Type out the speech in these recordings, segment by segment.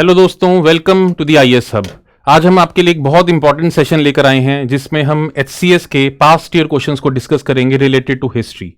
Hello दोस्तों, welcome to the IAS hub. आज हम आपके लिए एक बहुत इंपॉर्टेंट सेशन लेकर आए हैं जिसमें हम एचसीएस के पास्ट ईयर क्वेश्चंस को डिस्कस करेंगे related to history.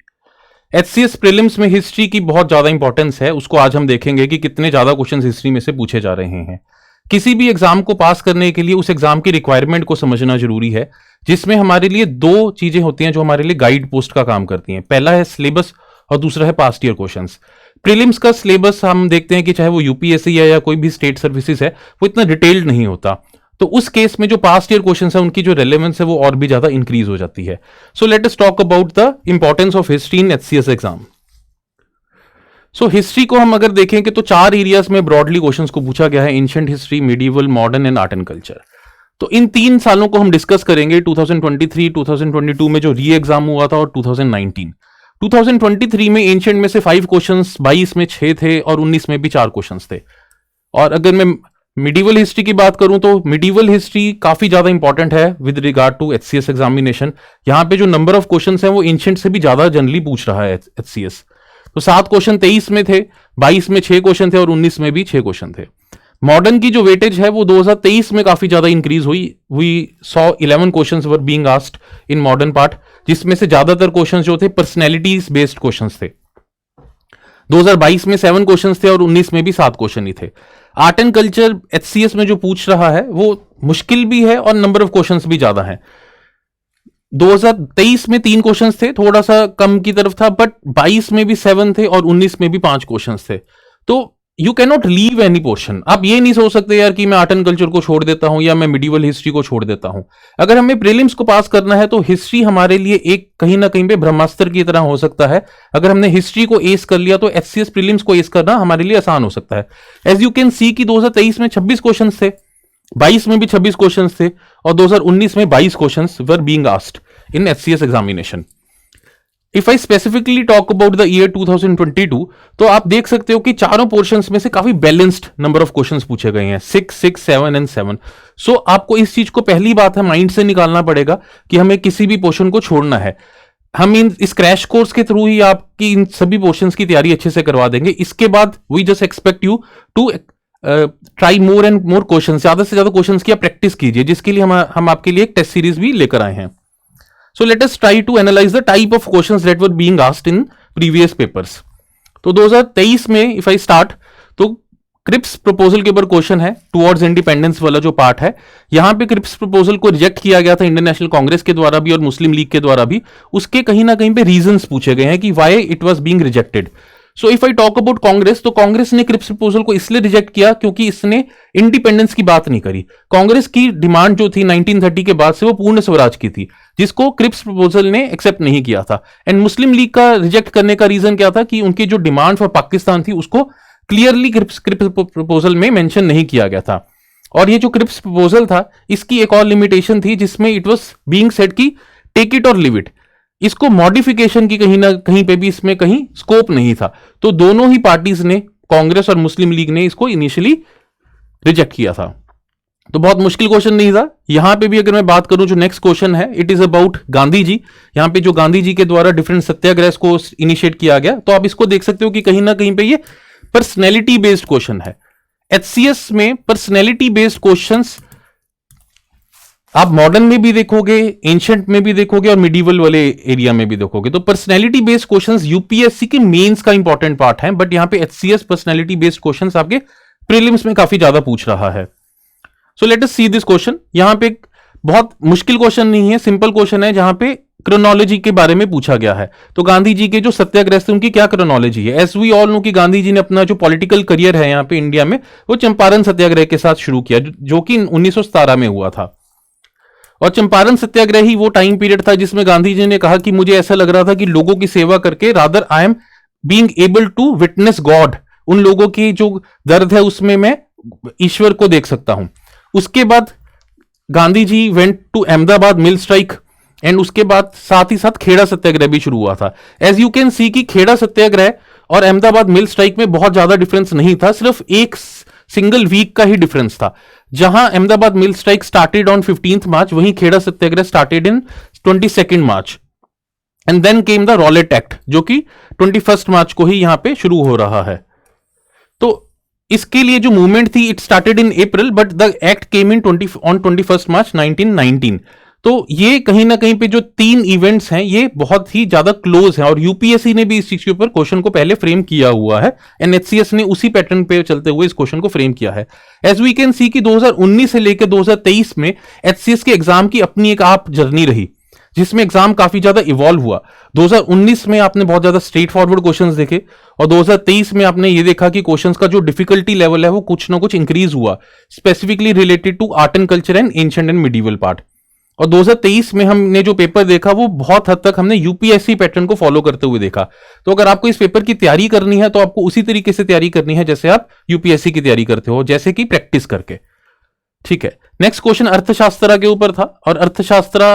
HCS prelims में हिस्ट्री की बहुत ज्यादा इंपॉर्टेंस है, उसको आज हम देखेंगे कि कितने ज्यादा क्वेश्चंस हिस्ट्री में से पूछे जा रहे हैं। किसी भी एग्जाम को पास करने के लिए उस एग्जाम की रिक्वायरमेंट को समझना जरूरी है, जिसमें हमारे लिए दो चीजें होती हैं जो हमारे लिए गाइड पोस्ट का काम करती हैं। पहला है सिलेबस और दूसरा है पास्ट ईयर क्वेश्चंस। प्रीलिम्स का सिलेबस हम देखते हैं कि चाहे वो यूपीएससी है या कोई भी स्टेट सर्विसेज है, वो इतना डिटेल्ड नहीं होता। तो उस केस में जो पास्ट ईयर क्वेश्चंस है उनकी जो रेलेवेंस है वो और भी ज्यादा इंक्रीज हो जाती है। So let us talk about the importance of history in HCS exam. So history को हम अगर देखें कि तो चार एरियाज में ब्रॉडली क्वेश्चंस को पूछा गया है: ancient history, medieval, modern and art and culture. तो इन 3 सालों को हम डिस्कस करेंगे, 2023, 2022 में जो री एग्जाम हुआ था और 2019। 2023 में एंशिएंट में से 5 क्वेश्चंस, 22 में 6 थे और 19 में भी 4 क्वेश्चंस थे। और अगर मैं मिडिवल हिस्ट्री की बात करूं तो मिडिवल हिस्ट्री काफी ज्यादा इंपॉर्टेंट है with regard to HCS examination. यहां पे जो नंबर ऑफ क्वेश्चंस हैं वो एंशिएंट से भी ज्यादा जनरली पूछ रहा है एचसीएस। तो 7 क्वेश्चन 23 में थे, 22 में 6 क्वेश्चन थे और 19 में भी 6 क्वेश्चन थे। मॉडर्न की जो वेटेज है वो 2023 में काफी ज्यादा इंक्रीज हुई। We saw 11 questions were being asked in modern part, जिसमें से ज्यादातर क्वेश्चंस जो थे पर्सनैलिटीज बेस्ड क्वेश्चंस थे। 2022 में 7 क्वेश्चंस थे और 19 में भी 7 क्वेश्चन ही थे। आर्ट एंड कल्चर एचसीएस में जो पूछ रहा है वो मुश्किल भी है और नंबर ऑफ क्वेश्चंस भी ज्यादा है। 2023 में 3 क्वेश्चंस थे, थोड़ा सा कम की तरफ था, बट 22 में भी 7 थे और 19 में भी 5 क्वेश्चंस थे। तो you can not leave any portion. आप ये नहीं सोच सकते यार कि मैं आर्ट एंड कल्चर को छोड़ देता हूं या मैं मिडिवल हिस्ट्री को छोड़ देता हूं। अगर हमें प्रीलिम्स को पास करना है तो हिस्ट्री हमारे लिए एक कहीं ना कहीं पे ब्रह्मास्त्र की तरह हो सकता है। अगर हमने हिस्ट्री को एस कर लिया तो एचसीएस प्रीलिम्स को एस करना हमारे लिए आसान हो सकता है। एज यू कैन सी कि 2023 में 26 क्वेश्चन थे, 22 में भी 26 क्वेश्चन थे और 2019 में 22 question were being asked in HCS examination. If I specifically talk about the year 2022, तो आप देख सकते हो कि चारों पोर्शंस में से काफी बैलेंस्ड नंबर ऑफ क्वेश्चंस पूछे गए हैं, 6, 6, 7 एंड 7। सो आपको इस चीज को पहली बात है माइंड से निकालना पड़ेगा कि हमें किसी भी पोर्शन को छोड़ना है। हम इस क्रैश कोर्स के थ्रू ही आपकी इन सभी पोर्शंस की तैयारी अच्छे से करवा देंगे। इसके बाद we just expect you to try more and more question, ज्यादा से ज्यादा क्वेश्चन की आप प्रैक्टिस कीजिए, जिसके लिए हम आपके लिए एक टेस्ट सीरीज भी लेकर आए हैं। So let us try to analyze the type of questions that were being asked in previous papers. तो 2023 में if I start, तो क्रिप्स प्रपोजल के ऊपर क्वेश्चन है, टुवर्ड्स इंडिपेंडेंस वाला जो पार्ट है। यहां पे क्रिप्स प्रपोजल को रिजेक्ट किया गया था इंडियन नेशनल कांग्रेस के द्वारा भी और मुस्लिम लीग के द्वारा भी। उसके कहीं ना कहीं पे रीजंस पूछे गए हैं कि why it was being rejected. So if I talk about Congress, तो कांग्रेस ने क्रिप्स प्रपोजल को इसलिए रिजेक्ट किया क्योंकि इसने इंडिपेंडेंस की बात नहीं करी। कांग्रेस की डिमांड जो थी 1930 के बाद से वो पूर्ण स्वराज की थी, जिसको क्रिप्स प्रपोजल ने एक्सेप्ट नहीं किया था। एंड मुस्लिम लीग का रिजेक्ट करने का रीजन क्या था कि उनकी जो डिमांड फॉर पाकिस्तान थी उसको क्लियरली क्रिप्स प्रपोजल में मेंशन नहीं किया गया था। और ये जो क्रिप्स प्रपोजल था इसकी एक और लिमिटेशन थी जिसमें इट वाज बीइंग सेड कि टेक इट और लिव इट। इसको मॉडिफिकेशन की कहीं ना कहीं पे भी इसमें कहीं स्कोप नहीं था। तो दोनों ही पार्टीज ने, कांग्रेस और मुस्लिम लीग ने, इसको इनिशियली रिजेक्ट किया था। तो बहुत मुश्किल क्वेश्चन नहीं था। यहां पे भी अगर मैं बात करूं जो नेक्स्ट क्वेश्चन है, it is about Gandhi ji. यहां पे जो गांधी जी के द्वारा डिफरेंट सत्याग्रह को इनिशिएट किया गया, तो आप इसको देख सकते हो कि कहीं ना कहीं पे ये पर्सनैलिटी बेस्ड क्वेश्चन है। एचसीएस में पर्सनैलिटी बेस्ड क्वेश्चंस आप मॉडर्न में भी देखोगे, एंशिएंट में भी देखोगे और मिडिवल वाले एरिया में भी देखोगे। तो पर्सनैलिटी बेस्ड क्वेश्चंस यूपीएससी के मेंस का इंपॉर्टेंट पार्ट है, बट यहां पे एचसीएस पर्सनैलिटी बेस्ड क्वेश्चंस आपके प्रीलिम्स में काफी ज्यादा पूछ रहा है। So let us see this question. यहां पे बहुत मुश्किल क्वेश्चन नहीं है, सिंपल क्वेश्चन है जहां पे क्रोनोलॉजी के बारे में पूछा गया है। तो गांधी जी के जो सत्याग्रह थे उनकी क्या क्रोनोलॉजी है। एज वी ऑल नो कि गांधी जी ने अपना जो पॉलिटिकल करियर है यहाँ पे इंडिया में वो चंपारण सत्याग्रह के साथ शुरू किया, जो कि 1917 में हुआ था। और चंपारण सत्याग्रह ही वो टाइम पीरियड था जिसमें गांधी जी ने कहा कि मुझे ऐसा लग रहा था कि लोगों की सेवा करके rather I am being able to witness God. उन लोगों की जो दर्द है उसमें मैं ईश्वर को देख सकता हूं। उसके बाद Gandhi ji went to Ahmedabad mill strike and उसके बाद साथ ही साथ खेड़ा सत्याग्रह भी शुरू हुआ था। एज यू कैन सी कि खेड़ा सत्याग्रह और अहमदाबाद मिल स्ट्राइक में बहुत ज्यादा डिफरेंस नहीं था, सिर्फ एक सिंगल वीक का ही डिफरेंस था। जहां Ahmedabad mill strike started on 15th March, वहीं Kheda Satyagraha started in 22nd March and then came the Rowlatt Act, जो कि 21st मार्च को ही यहां पे शुरू हो रहा है। तो इसके लिए जो मूवमेंट थी it started in April but the act came in 21 March 1919। तो ये कहीं ना कहीं पे जो तीन इवेंट्स हैं ये बहुत ही ज्यादा क्लोज हैं और यूपीएससी ने भी इस चीज के ऊपर क्वेश्चन को पहले फ्रेम किया हुआ है एंड एचसीएस ने उसी पैटर्न पे चलते हुए इस क्वेश्चन को फ्रेम किया है। एज वी कैन सी कि 2019 से लेकर 2023 में एचसीएस के एग्जाम की अपनी एक आप जर्नी रही जिसमें एग्जाम काफी ज्यादा इवॉल्व हुआ। 2019 में आपने बहुत ज्यादा स्ट्रेट फॉरवर्ड क्वेश्चंस देखे और 2023 में आपने ये देखा कि क्वेश्चंस का जो डिफिकल्टी लेवल है वो कुछ ना कुछ इंक्रीज हुआ, specifically related to art and culture and ancient and medieval part. और 2023 में हमने जो पेपर देखा वो बहुत हद तक हमने यूपीएससी पैटर्न को फॉलो करते हुए देखा। तो अगर आपको इस पेपर की तैयारी करनी है तो आपको उसी तरीके से तैयारी करनी है जैसे आप यूपीएससी की तैयारी करते हो, जैसे कि प्रैक्टिस करके। ठीक है, नेक्स्ट क्वेश्चन अर्थशास्त्र के ऊपर था और अर्थशास्त्र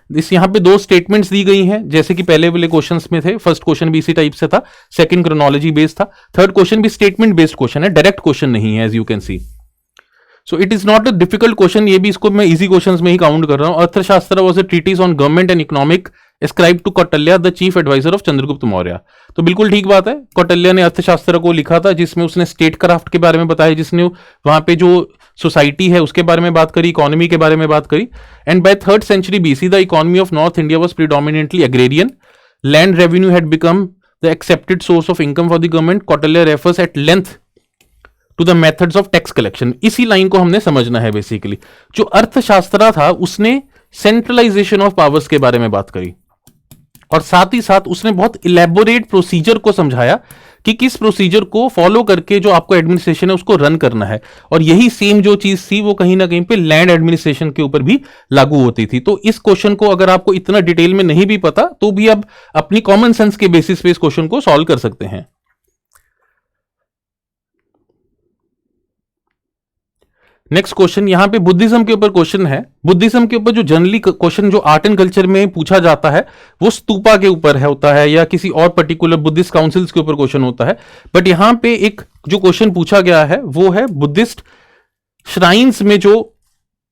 इस यहां पे दो स्टेटमेंट्स दी गई हैं जैसे कि पहले वाले क्वेश्चंस में थे। फर्स्ट क्वेश्चन भी इसी टाइप से था, सेकंड क्रोनोलॉजी बेस्ड था, थर्ड क्वेश्चन भी स्टेटमेंट बेस्ड क्वेश्चन है, डायरेक्ट क्वेश्चन नहीं है as you can see. So it is not a difficult question, ये भी इसको मैं इजी क्वेश्चंस में ही काउंट कर रहा हूं। Arthashastra was a treatise on government and economic ascribed to Kautilya the chief adviser of Chandragupta Maurya. तो बिल्कुल ठीक बात है, कौटिल्य ने अर्थशास्त्र को लिखा था जिसमें उसने स्टेट क्राफ्ट के बारे में बताया, जिसने वहां पे जो सोसाइटी है उसके बारे में बात करी, इकोनॉमी के बारे में बात करी। And by 3rd century BC the economy of north India was predominantly agrarian, land revenue had become the accepted source of income for the government. Kautilya refers at length to the methods of tax collection. इसी line को हमने समझना है basically. जो अर्थशास्त्र था उसने centralisation of powers के बारे में बात करी और साथ ही साथ उसने बहुत इलेबोरेट प्रोसीजर को समझाया कि किस प्रोसीजर को फॉलो करके जो आपको एडमिनिस्ट्रेशन है उसको रन करना है। और यही सेम जो चीज थी वो कहीं ना कहीं पे लैंड एडमिनिस्ट्रेशन के ऊपर भी लागू होती थी। तो इस क्वेश्चन को अगर आपको इतना डिटेल में नहीं भी पता तो भी आप अपनी कॉमन सेंस के बेसिस पे इस क्वेश्चन को सॉल्व कर सकते हैं। नेक्स्ट क्वेश्चन यहां पे बुद्धिज्म के ऊपर क्वेश्चन है। बुद्धिज्म के ऊपर जो जनरली क्वेश्चन जो आर्ट एंड कल्चर में पूछा जाता है वो स्तूपा के ऊपर है होता है या किसी और पर्टिकुलर बुद्धिस्ट काउंसिल्स के ऊपर क्वेश्चन होता है। बट यहां पे एक जो क्वेश्चन पूछा गया है वो है बुद्धिस्ट श्राइन्स में जो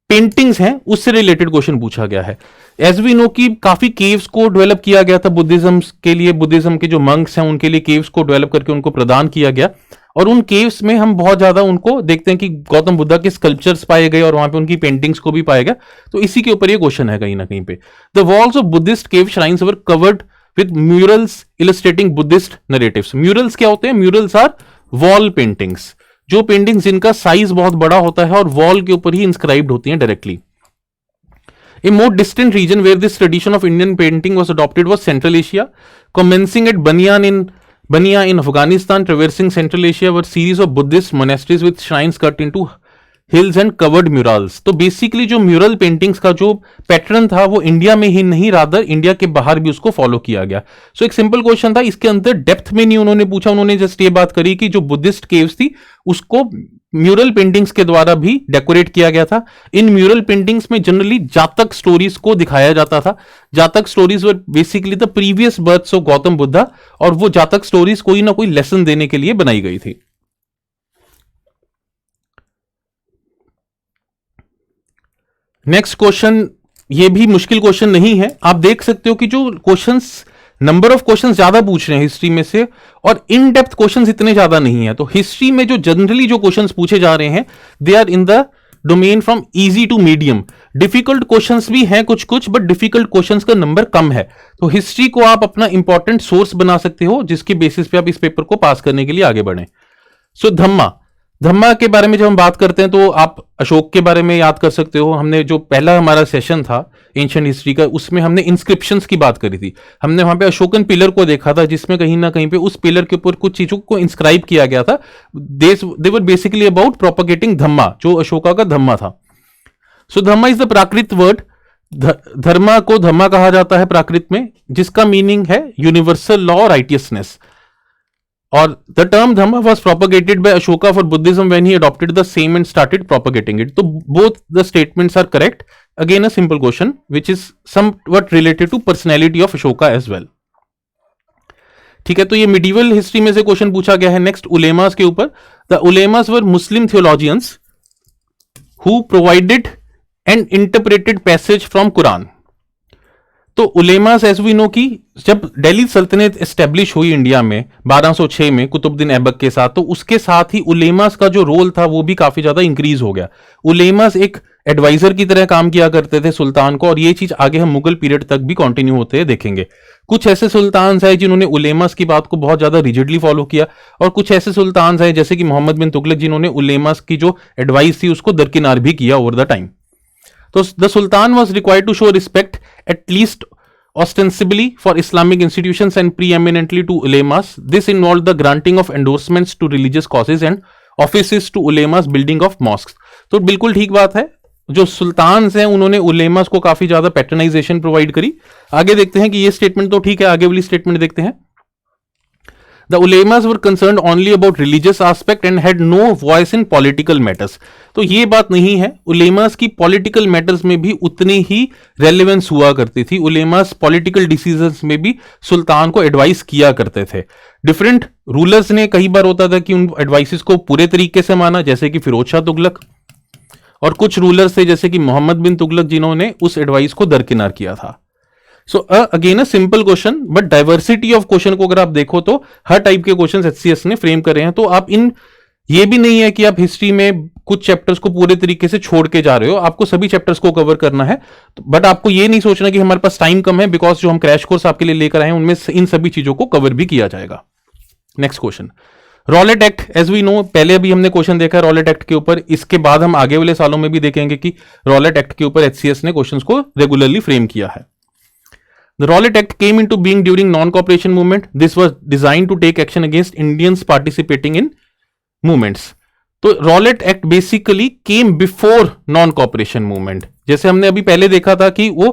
पेंटिंग्स हैं उससे रिलेटेड क्वेश्चन पूछा गया है। एज वी नो कि काफी केव्स को डेवलप किया गया था बुद्धिज्म के लिए, बुद्धिज्म के जो मंक्स हैं उनके लिए केव्स को डेवलप करके उनको प्रदान किया गया और उन केव्स में हम बहुत ज्यादा उनको देखते हैं कि गौतम बुद्धा के स्कल्पचर्स पाए गए और वहां पे उनकी पेंटिंग्स को भी पाया गया। तो इसी के ऊपर ये क्वेश्चन है कहीं ना कहीं पे। The walls of Buddhist cave shrines were covered with murals illustrating Buddhist narratives. Murals क्या होते हैं? म्यूरल्स आर वॉल पेंटिंग्स, जो पेंटिंग्स जिनका साइज बहुत बड़ा होता है और वॉल के ऊपर ही इंस्क्राइब्ड होती हैं directly. A more distant region where this tradition of Indian painting was adopted was Central Asia, commencing at Bania in Afghanistan, traversing Central Asia were series of Buddhist monasteries with shrines cut into hills and covered murals। तो basically जो mural paintings का जो pattern था वो India में ही नहीं rather India के बाहर भी उसको फॉलो किया गया। सो एक सिंपल क्वेश्चन था, इसके अंदर डेप्थ में नहीं उन्होंने पूछा, उन्होंने जस्ट ये बात करी कि जो बुद्धिस्ट केव्स थी उसको म्यूरल पेंटिंग्स के द्वारा भी डेकोरेट किया गया था। इन म्यूरल पेंटिंग्स में जनरली जातक स्टोरीज को दिखाया जाता था। Jataka stories were basically the previous births of Gautam Buddha और वो जातक स्टोरीज कोई ना कोई लेसन देने के लिए बनाई गई थी। नेक्स्ट क्वेश्चन ये भी मुश्किल क्वेश्चन नहीं है। आप देख सकते हो कि जो क्वेश्चंस नंबर ऑफ क्वेश्चंस ज्यादा पूछ रहे हैं हिस्ट्री में से और इन डेप्थ क्वेश्चंस इतने ज्यादा नहीं है। तो हिस्ट्री में जो जनरली जो क्वेश्चंस पूछे जा रहे हैं they are in the domain from easy to medium. Difficult questions भी हैं कुछ कुछ, बट डिफिकल्ट क्वेश्चंस का नंबर कम है। तो हिस्ट्री को आप अपना इंपॉर्टेंट सोर्स बना सकते हो जिसके बेसिस पे आप इस पेपर को पास करने के लिए आगे बढ़े। सो धम्मा के बारे में जब हम बात करते हैं तो आप अशोक के बारे में याद कर सकते हो। हमने जो पहला हमारा सेशन था एंशिएंट हिस्ट्री का उसमें हमने इंस्क्रिप्शंस की बात करी थी। हमने वहां पे अशोकन पिलर को देखा था जिसमें कहीं ना कहीं पे उस पिलर के ऊपर कुछ चीजों को इंस्क्राइब किया गया था। दे वर बेसिकली अबाउट प्रोपगेटिंग धम्मा, जो अशोका का धम्मा था। सो धम्मा इज द प्राकृत वर्ड। धर्मा को धम्मा कहा जाता है प्राकृत में, जिसका मीनिंग है यूनिवर्सल लॉ राइटियसनेस। और the term Dhamma was propagated by Ashoka for Buddhism when he adopted the same and started propagating it। तो both the statements are correct। Again a simple question which is somewhat related to personality of Ashoka as well। ठीक है, तो ये medieval history में से question पूछा गया है। नेक्स्ट उलेमास के ऊपर। The ulemas were Muslim theologians who provided and interpreted passage from Quran. तो उलेमास एज वी नो की जब दिल्ली सल्तनत एस्टेब्लिश हुई इंडिया में 1206 में कुतुबुद्दीन ऐबक के साथ, तो उसके साथ ही उलेमास का जो रोल था वो भी काफी ज्यादा इंक्रीज हो गया। उलेमास एक एडवाइजर की तरह काम किया करते थे सुल्तान को, और ये चीज आगे हम मुगल पीरियड तक भी कंटिन्यू होते हैं देखेंगे। कुछ ऐसे सुल्तान हैं जिन्होंने उलेमास की बात को बहुत ज्यादा रिजिडली फॉलो किया, और कुछ ऐसे सुल्तान हैं जैसे कि मोहम्मद बिन तुगलक जिन्होंने उलेमास की जो एडवाइस थी उसको दरकिनार भी किया ओवर द टाइम। तो the sultan was required to show respect at least ostensibly for Islamic institutions and preeminently to ulemas. This involved the granting of endorsements to religious causes and offices to ulemas, building of mosques. तो बिल्कुल ठीक बात है, जो सुल्तान हैं उन्होंने ulemas को काफी ज्यादा पैटर्नाइजेशन प्रोवाइड करी। आगे देखते हैं कि ये स्टेटमेंट तो ठीक है, आगे वाली स्टेटमेंट देखते हैं। The ulemas were concerned only about religious aspect and had no voice in political matters. तो ये बात नहीं है, उलेमास की पॉलिटिकल मैटर्स में भी उतनी ही रेलेवेंस हुआ करती थी। उलेमास पॉलिटिकल डिसीजंस में भी सुल्तान को एडवाइस किया करते थे। डिफरेंट रूलर्स ने कई बार होता था कि उन एडवाइसेस को पूरे तरीके से माना, जैसे कि फिरोज शाह तुगलक, और कुछ रूलर्स थे जैसे कि मोहम्मद बिन तुगलक जिन्होंने उस एडवाइस को दरकिनार किया था। सो again a simple question, but diversity of question को अगर आप देखो तो हर टाइप के क्वेश्चन एचसीएस ने फ्रेम करे हैं। तो आप इन ये भी नहीं है कि आप हिस्ट्री में कुछ चैप्टर्स को पूरे तरीके से छोड़ के जा रहे हो, आपको सभी चैप्टर्स को कवर करना है। बट आपको ये नहीं सोचना कि हमारे पास टाइम कम है, बिकॉज जो हम क्रैश कोर्स आपके लिए लेकर आए हैं उनमें इन सभी चीजों को कवर भी किया जाएगा। Next question, Rowlatt act. As we know, पहले अभी हमने क्वेश्चन देखा है रॉलेट एक्ट के ऊपर, इसके बाद हम आगे वाले सालों में भी देखेंगे कि रॉलेट एक्ट के ऊपर एचसीएस ने क्वेश्चंस को रेगुलरली फ्रेम किया है। The Rowlatt Act came into being during non-cooperation movement. This was designed to take action against Indians participating in movements. तो Rowlatt Act basically came before non-cooperation movement. जैसे हमने अभी पहले देखा था कि वो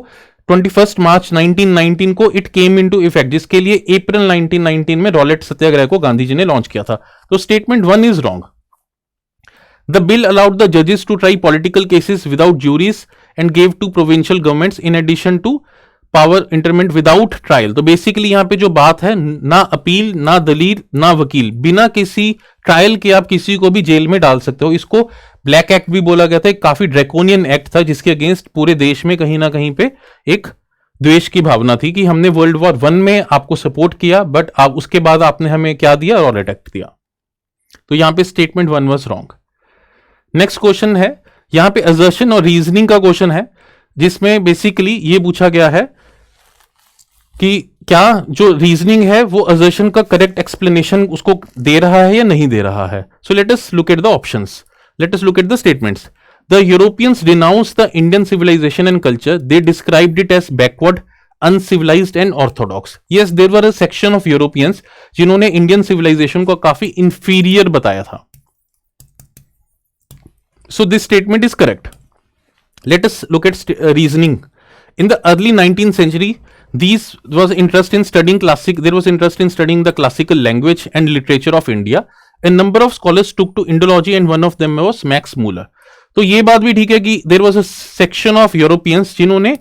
21 मार्च 1919 को it came into effect, जिसके लिए अप्रैल 1919 में रॉलेट सत्याग्रह को गांधी जी ने लॉन्च किया था। तो statement 1 is wrong. The bill allowed the judges to try political cases without juries and gave to provincial governments in addition to power entertainment without trial. तो basically यहां पे जो बात है, ना अपील, ना दलील, ना वकील, बिना किसी ट्रायल के आप किसी को भी जेल में डाल सकते हो। इसको ब्लैक एक्ट भी बोला गया था, एक काफी ड्रैकोनियन एक्ट था जिसके अगेंस्ट पूरे देश में कहीं ना कहीं पे एक द्वेष की भावना थी कि हमने वर्ल्ड वॉर 1 में आपको सपोर्ट किया, बट आप उसके बाद आपने हमें क्या दिया, रॉलेट एक्ट दिया। तो यहां पे statement 1 was wrong. Next question है, यहां पे असर्शन और रीजनिंग का क्वेश्चन है, जिसमें बेसिकली ये पूछा गया है कि क्या जो रीजनिंग है वो असर्शन का करेक्ट एक्सप्लेनेशन उसको दे रहा है या नहीं दे रहा है। So let us look at the options, let us look at the statements. The Europeans denounce the Indian civilisation and culture, they described it as backward, uncivilised and orthodox. Yes, there were a section of Europeans जिन्होंने Indian civilisation को काफी inferior बताया था। So this statement is correct. Let us look at reasoning. In the early 19th century, there was interest in studying the classical language and literature of India. A number of scholars took to Indology and one of them was Max Muller. तो ये बात भी ठीक है कि there was a section of Europeans जिन्होंने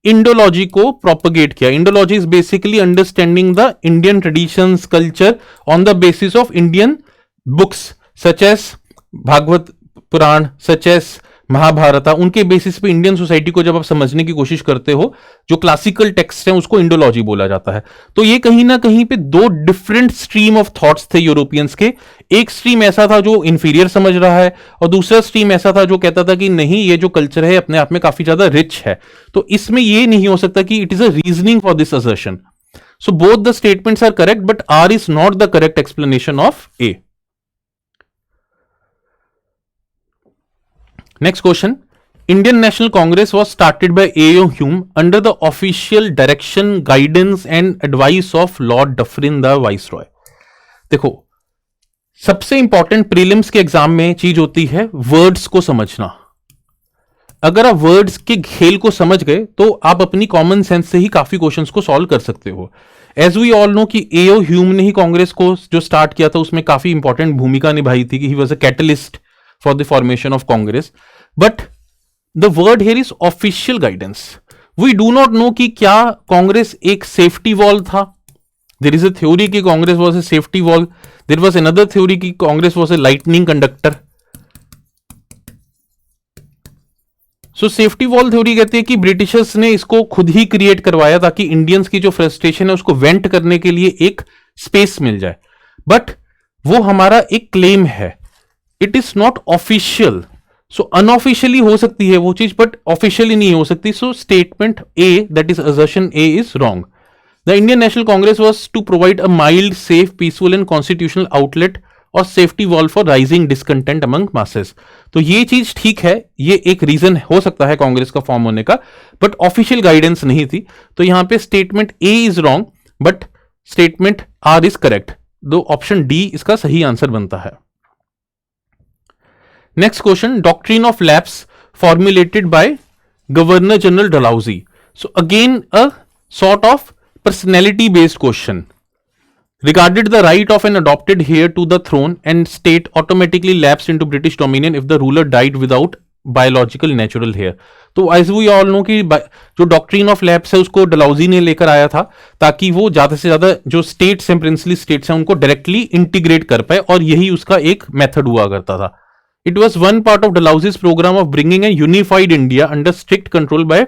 Indology को propagate किया। Indology is basically understanding the Indian traditions, culture on the basis of Indian books such as Bhagavata Purana, such as Mahabharata, उनके बेसिस पे इंडियन सोसाइटी को जब आप समझने की कोशिश करते हो, जो क्लासिकल टेक्स्ट हैं उसको इंडोलॉजी बोला जाता है। तो ये कहीं ना कहीं पे दो डिफरेंट स्ट्रीम ऑफ थॉट्स थे यूरोपियंस के। एक स्ट्रीम ऐसा था जो इंफीरियर समझ रहा है, और दूसरा स्ट्रीम ऐसा था जो कहता था कि नहीं, ये जो कल्चर है अपने आप में काफी ज्यादा रिच है। तो इसमें ये नहीं हो सकता कि it is a reasoning for this assertion. So both the statements are correct, but R is not the correct explanation of A. Next question. Indian National Congress was started by A.O. Hume under the official direction, guidance and advice of Lord Dufferin, the Viceroy. देखो, सबसे important prelims के exam में चीज होती है words को समझना। अगर आप वर्ड्स के खेल को समझ गए तो आप अपनी कॉमन सेंस से ही काफी क्वेश्चंस को सॉल्व कर सकते हो। एज वी ऑल नो कि A.O. ह्यूम ने ही कांग्रेस को जो स्टार्ट किया था उसमें काफी इंपॉर्टेंट भूमिका निभाई थी, कि ही was a catalyst for the formation of Congress. But the word here is official guidance. We do not know कि क्या कांग्रेस एक सेफ्टी वॉल था। There is a theory कि Congress was a safety wall. There was another theory कि Congress was a lightning conductor. So safety wall theory कहती है कि Britishers ने इसको खुद ही क्रिएट करवाया ताकि इंडियंस की जो फ्रस्ट्रेशन है उसको वेंट करने के लिए एक स्पेस मिल जाए, बट वो हमारा एक क्लेम है, it is not official. So unofficially हो सकती है वो चीज, बट ऑफिशियली नहीं हो सकती। So statement A, that is assertion A, is wrong. The Indian National Congress was to provide a mild, safe, peaceful and constitutional outlet और safety valve for rising discontent among masses. तो ये चीज ठीक है, ये एक रीजन हो सकता है कांग्रेस का फॉर्म होने का, बट ऑफिशियल गाइडेंस नहीं थी। तो यहां पे statement A is wrong, but statement R is correct. दो ऑप्शन डी इसका सही आंसर बनता है। Next question, doctrine of lapse formulated by governor general Dalhousie. So again a sort of personality based question. Regarded the right of an adopted heir to the throne and state automatically lapsed into British dominion if the ruler died without biological natural heir. तो as we all know कि जो doctrine of lapse है उसको डलहौजी ने लेकर आया था ताकि वो ज्यादा से ज्यादा जो स्टेट्स हैं, प्रिंसली स्टेट्स हैं, उनको डायरेक्टली इंटीग्रेट कर पाए, और यही उसका एक मेथड हुआ करता था। It was one part of Dalhousie's programme of bringing a unified India under strict control by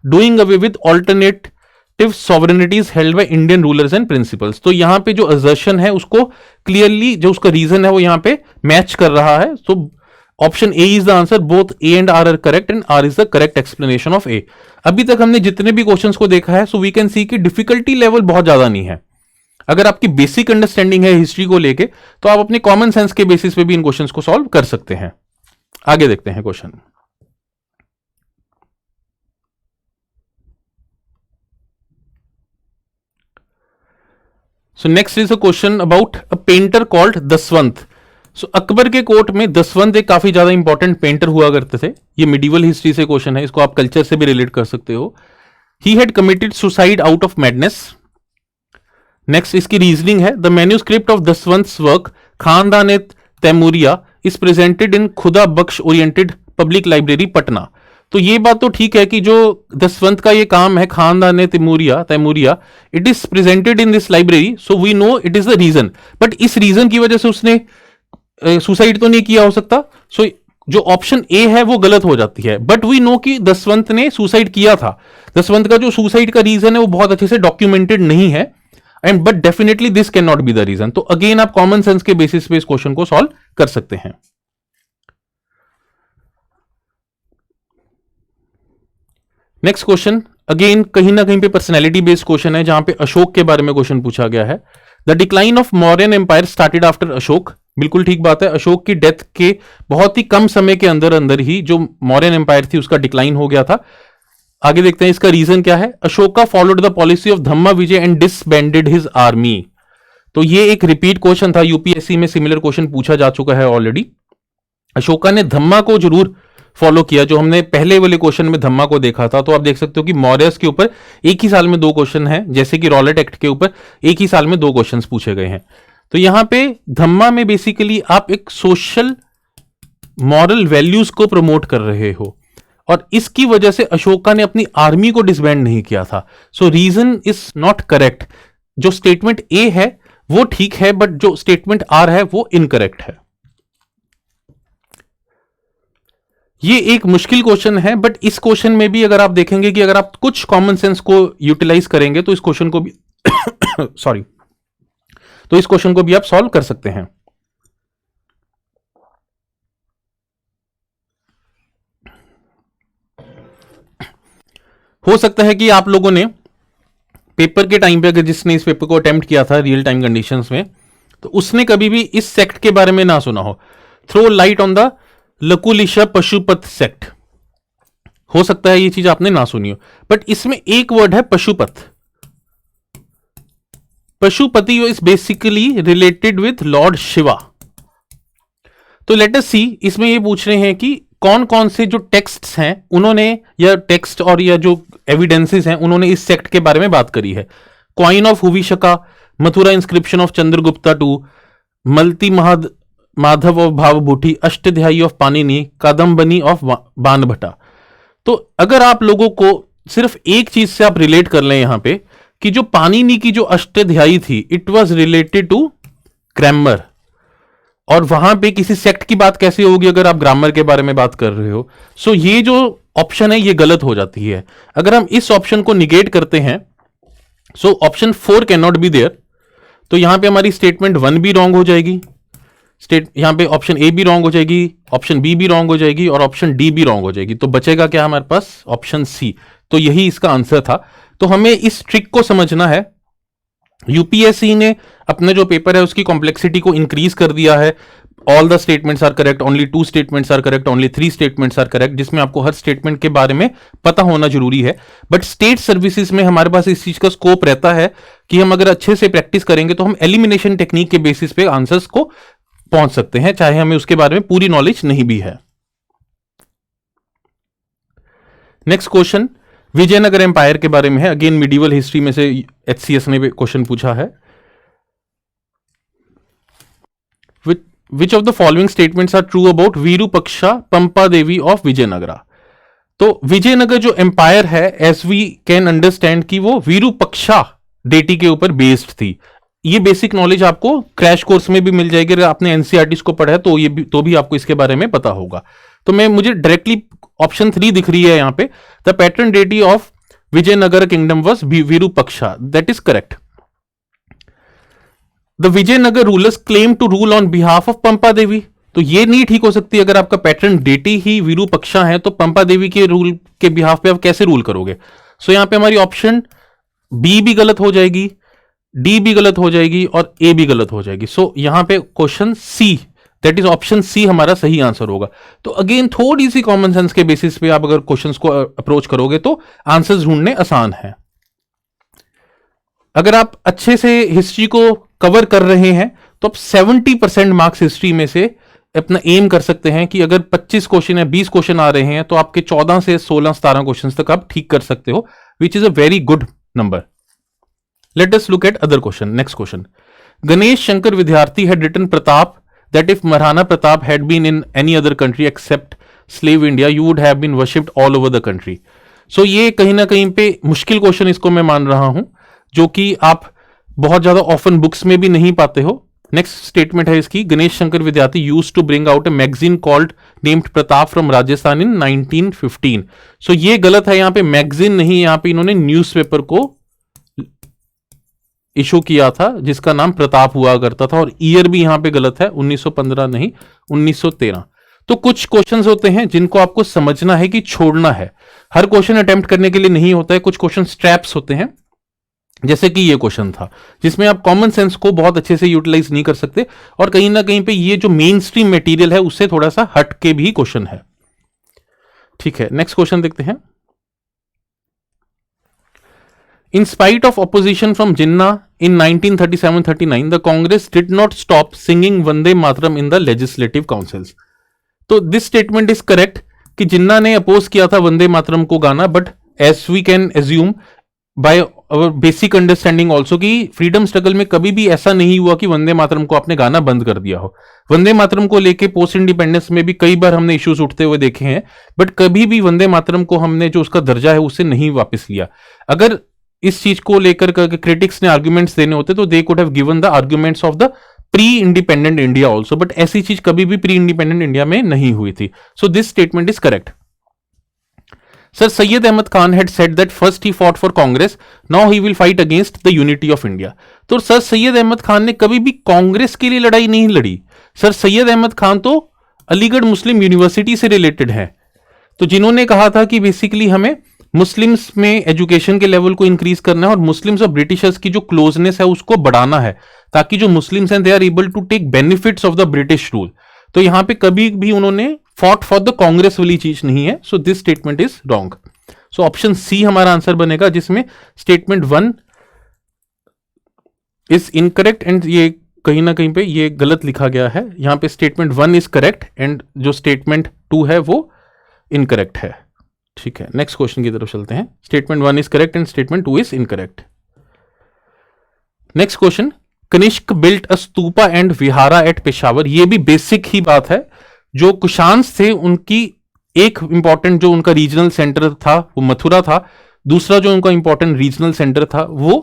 doing away with alternate sovereignties held by Indian rulers and principals. तो यहां पे जो असर्शन है उसको क्लियरली जो उसका रीजन है वो यहां पे मैच कर रहा है। So option A is the answer, both A and R are correct and R is the correct explanation of A. अभी तक हमने जितने भी क्वेश्चंस को देखा है, सो वी कैन सी कि डिफिकल्टी लेवल बहुत ज्यादा नहीं है। अगर आपकी बेसिक अंडरस्टैंडिंग है हिस्ट्री को लेके, तो आप अपने कॉमन सेंस के बेसिस पे भी इन क्वेश्चंस को सॉल्व कर सकते हैं। आगे देखते हैं question. So next is a question about a painter called दसवंत। So Akbar के कोर्ट में दसवंत एक काफी ज्यादा इंपॉर्टेंट पेंटर हुआ करते थे। ये मिडिवल हिस्ट्री से क्वेश्चन है, इसको आप कल्चर से भी रिलेट कर सकते हो। He had committed suicide out of madness. Next इसकी रीजनिंग है, द मैन्यूस्क्रिप्ट ऑफ दसवंत्स वर्क खानदान तैमूरिया इज प्रेजेंटेड इन खुदा बख्श ओरिएंटेड पब्लिक लाइब्रेरी पटना। तो ये बात तो ठीक है कि जो दसवंत का ये काम है Khandan Timuriya, it is presented in this library, so we know it is the reason. But इस रीजन की वजह से उसने सुसाइड तो नहीं किया हो सकता, सो जो ऑप्शन ए है वो गलत हो जाती है। बट वी नो कि दसवंत ने सुसाइड किया था। दसवंत का जो सुसाइड का रीजन है वो बहुत अच्छे से डॉक्यूमेंटेड नहीं है, and but definitely this can not be the reason. तो अगेन आप कॉमन सेंस के बेसिस पे इस क्वेश्चन को सॉल्व कर सकते हैं। नेक्स्ट क्वेश्चन अगेन कहीं ना कहीं पे पर्सनैलिटी बेस्ड क्वेश्चन है, जहां पे अशोक के बारे में क्वेश्चन पूछा गया है। The decline of Mauryan empire started after Ashoka. बिल्कुल ठीक बात है, अशोक की डेथ के बहुत ही कम समय के अंदर अंदर ही जो मौर्यन एम्पायर थी उसका डिक्लाइन हो गया था। आगे देखते हैं इसका रीजन क्या है। Ashoka followed the policy of Dhamma Vijay and disbanded his army. तो ये एक रिपीट क्वेश्चन था, यूपीएससी में सिमिलर क्वेश्चन पूछा जा चुका है ऑलरेडी। अशोका ने धम्मा को जरूर फॉलो किया, जो हमने पहले वाले क्वेश्चन में धम्मा को देखा था। तो आप देख सकते हो कि मौर्यस के ऊपर एक ही साल में दो क्वेश्चन हैं, जैसे कि रॉलेट एक्ट के ऊपर एक ही साल में दो क्वेश्चंस पूछे गए हैं। तो यहां पे धम्मा में बेसिकली आप एक सोशल मॉरल वैल्यूज को प्रमोट कर रहे हो, और इसकी वजह से अशोका ने अपनी आर्मी को डिसबैंड नहीं किया था। सो रीजन इज नॉट करेक्ट। जो स्टेटमेंट ए है वो ठीक है, बट जो स्टेटमेंट आर है वो इनकरेक्ट है। ये एक मुश्किल क्वेश्चन है, बट इस क्वेश्चन में भी अगर आप देखेंगे कि अगर आप कुछ कॉमन सेंस को यूटिलाइज करेंगे तो इस क्वेश्चन को भी सॉरी तो इस क्वेश्चन को भी आप सॉल्व कर सकते हैं। हो सकता है कि आप लोगों ने पेपर के टाइम पे, अगर जिसने इस पेपर को अटेम्प्ट किया था रियल टाइम कंडीशंस में, तो उसने कभी भी इस सेक्ट के बारे में ना सुना हो। Throw light on the Lakulisha Pashupata sect. हो सकता है ये चीज आपने ना सुनी हो, बट इसमें एक वर्ड है Pashupat. Pashupati is basically related with Lord Shiva. तो लेट अस सी, इसमें ये पूछ रहे हैं कि कौन कौन से जो टेक्स्ट्स हैं उन्होंने, या टेक्स्ट और या जो एविडेंसेस हैं उन्होंने इस सेक्ट के बारे में बात करी है। Coin of Huvishka, Mathura inscription of Chandragupta two, Malati Madhava of Bhavabhuti, Ashtadhyayi of Panini, Kadambari of Banabhatta. तो अगर आप लोगों को सिर्फ एक चीज से आप रिलेट कर लें यहां पे, कि जो पाणिनि की जो अष्टध्यायी थी, it was related to grammar, और वहां पे किसी सेक्ट की बात कैसे होगी अगर आप ग्रामर के बारे में बात कर रहे हो? सो ये जो ऑप्शन है ये गलत हो जाती है। अगर हम इस ऑप्शन को निगेट करते हैं, so option 4 can not be there, तो यहां पे हमारी स्टेटमेंट 1 भी रॉन्ग हो जाएगी, यहां पे ऑप्शन ए भी रॉन्ग हो जाएगी, ऑप्शन बी भी रॉन्ग हो जाएगी और ऑप्शन डी भी रॉन्ग हो जाएगी। तो बचेगा क्या हमारे पास? Option C. तो यही इसका आंसर था। तो हमें इस ट्रिक को समझना है। यूपीएससी ने अपने जो पेपर है उसकी कॉम्प्लेक्सिटी को इंक्रीज कर दिया है। All the statements are correct, only 2 statements are correct, only 3 statements are correct, जिसमें आपको हर स्टेटमेंट के बारे में पता होना जरूरी है। बट स्टेट सर्विसेज में हमारे पास इस चीज का स्कोप रहता है कि हम अगर अच्छे से प्रैक्टिस करेंगे तो हम एलिमिनेशन टेक्निक के बेसिस पे आंसर्स को पहुंच सकते हैं, चाहे हमें उसके बारे में पूरी नॉलेज नहीं भी है। नेक्स्ट क्वेश्चन विजयनगर एम्पायर के बारे में है। अगेन मिडिवल हिस्ट्री में से एचसीएस ने क्वेश्चन पूछा है। Which of the following statements are true about Virupaksha Pampa Devi of Vijayanagara? तो विजयनगर जो एम्पायर है, एज वी कैन अंडरस्टैंड कि वो वीरूपक्षा डेटी के ऊपर बेस्ड थी। ये बेसिक नॉलेज आपको क्रैश कोर्स में भी मिल जाएगी। अगर आपने एनसीईआरटी को पढ़ा है तो भी आपको इसके बारे में पता होगा। तो मुझे डायरेक्टली ऑप्शन 3 दिख रही है यहां पे, the patron deity of Vijayanagara kingdom was Virupaksha, that is correct. The Vijayanagara rulers claim to rule on behalf of Pampa Devi, तो ये नहीं ठीक हो सकती। अगर आपका पैटर्न डेटी ही वीरूपक्षा है तो पंपा देवी के रूल के बिहाफ पे आप कैसे रूल करोगे? सो यहां पे हमारी ऑप्शन बी भी गलत हो जाएगी, डी भी गलत हो जाएगी और ए भी गलत हो जाएगी। सो यहां पे question C, that is option C हमारा सही आंसर होगा। तो अगेन थोड़ी सी कॉमन सेंस के बेसिस पे आप अगर क्वेश्चंस को अप्रोच करोगे तो आंसर्स ढूंढने आसान है। अगर आप अच्छे से हिस्ट्री को कवर कर रहे हैं तो आप 70% मार्क्स हिस्ट्री में से अपना एम कर सकते हैं कि अगर 25 क्वेश्चन या 20 क्वेश्चन आ रहे हैं तो आपके 14 से 16-17 क्वेश्चन तक आप ठीक कर सकते हो, विच is a very good number. Let us look at other question. Next question. Ganesh Shankar Vidyarthi had written Pratap that if Maharana Pratap had been in any other country except slave India, you would have been worshipped all over the country. So ये कहीं ना कहीं पे मुश्किल question इसको मैं मान रहा हूं, जो कि आप बहुत ज्यादा ऑफन बुक्स में भी नहीं पाते हो। नेक्स्ट स्टेटमेंट है इसकी, Ganesh Shankar Vidyarthi used to bring out a magazine called named Pratap from Rajasthan in 1915। सो ये गलत है, यहाँ पे मैगजीन नहीं, यहाँ पे इन्होंने न्यूज़पेपर को इशू किया था जिसका नाम प्रताप हुआ करता था, और ईयर भी यहां पे गलत है, 1915 नहीं 1913। तो कुछ क्वेश्चंस होते हैं जिनको आपको समझना है कि छोड़ना है। हर क्वेश्चन अटेम्प्ट करने के लिए नहीं होता है, कुछ क्वेश्चन स्ट्रैप्स होते हैं, जैसे कि ये क्वेश्चन था जिसमें आप कॉमन सेंस को बहुत अच्छे से यूटिलाइज नहीं कर सकते, और कहीं ना कहीं पे ये जो मेन स्ट्रीम मटेरियल है उससे थोड़ा सा हट के भी क्वेश्चन है। ठीक है, नेक्स्ट क्वेश्चन देखते हैं। In spite of opposition from Jinnah in 1937-39, the Congress did not stop singing Vande Mataram in the legislative councils. तो this statement is correct कि जिन्ना ने अपोज किया था वंदे मातरम को गाना, but as we can assume by our basic understanding also कि freedom struggle में कभी भी ऐसा नहीं हुआ कि वंदे मातरम को आपने गाना बंद कर दिया हो। वंदे मातरम को लेके पोस्ट इंडिपेंडेंस में भी कई बार हमने इश्यूज उठते हुए देखे हैं, बट कभी भी वंदे मातरम को हमने जो उसका दर्जा है उससे नहीं वापस लिया। अगर इस चीज को लेकर क्रिटिक्स ने आर्ग्यूमेंट्स देने होते तो they could have given the arguments of the pre independent India also, but ऐसी चीज कभी भी प्री इंडिपेंडेंट इंडिया में नहीं हुई थी। So this statement is correct. Sir Syed Ahmad Khan had said that first he fought for Congress, now he will fight against the unity of India. तो sir Syed Ahmad Khan ने कभी भी कांग्रेस के लिए लड़ाई नहीं लड़ी। सर सैयद अहमद खान तो अलीगढ़ मुस्लिम यूनिवर्सिटी से रिलेटेड है, तो जिन्होंने कहा था कि बेसिकली हमें मुस्लिम्स में एजुकेशन के लेवल को इंक्रीज करना है और मुस्लिम्स और ब्रिटिशर्स की जो क्लोजनेस है उसको बढ़ाना है, ताकि जो मुस्लिम्स हैं they are able to take benefits of the British rule. तो यहां पे कभी भी उन्होंने फॉट फॉर द कांग्रेस वाली चीज नहीं है। So this statement is wrong. So option C हमारा आंसर बनेगा, जिसमें स्टेटमेंट 1 इज इनकरेक्ट एंड ये कहीं ना कहीं पे ये गलत लिखा गया है। यहां पे स्टेटमेंट 1 इज करेक्ट एंड जो स्टेटमेंट 2 है वो इनकरेक्ट है। ठीक है, नेक्स्ट क्वेश्चन की तरफ चलते हैं। Statement 1 is correct and statement 2 is incorrect. Next question, Kanishka built a stupa and vihara at Peshawar. ये भी बेसिक ही बात है। जो कुशान्स थे उनकी एक इंपॉर्टेंट जो उनका रीजनल सेंटर था वो मथुरा था, दूसरा जो उनका इंपॉर्टेंट रीजनल सेंटर था वो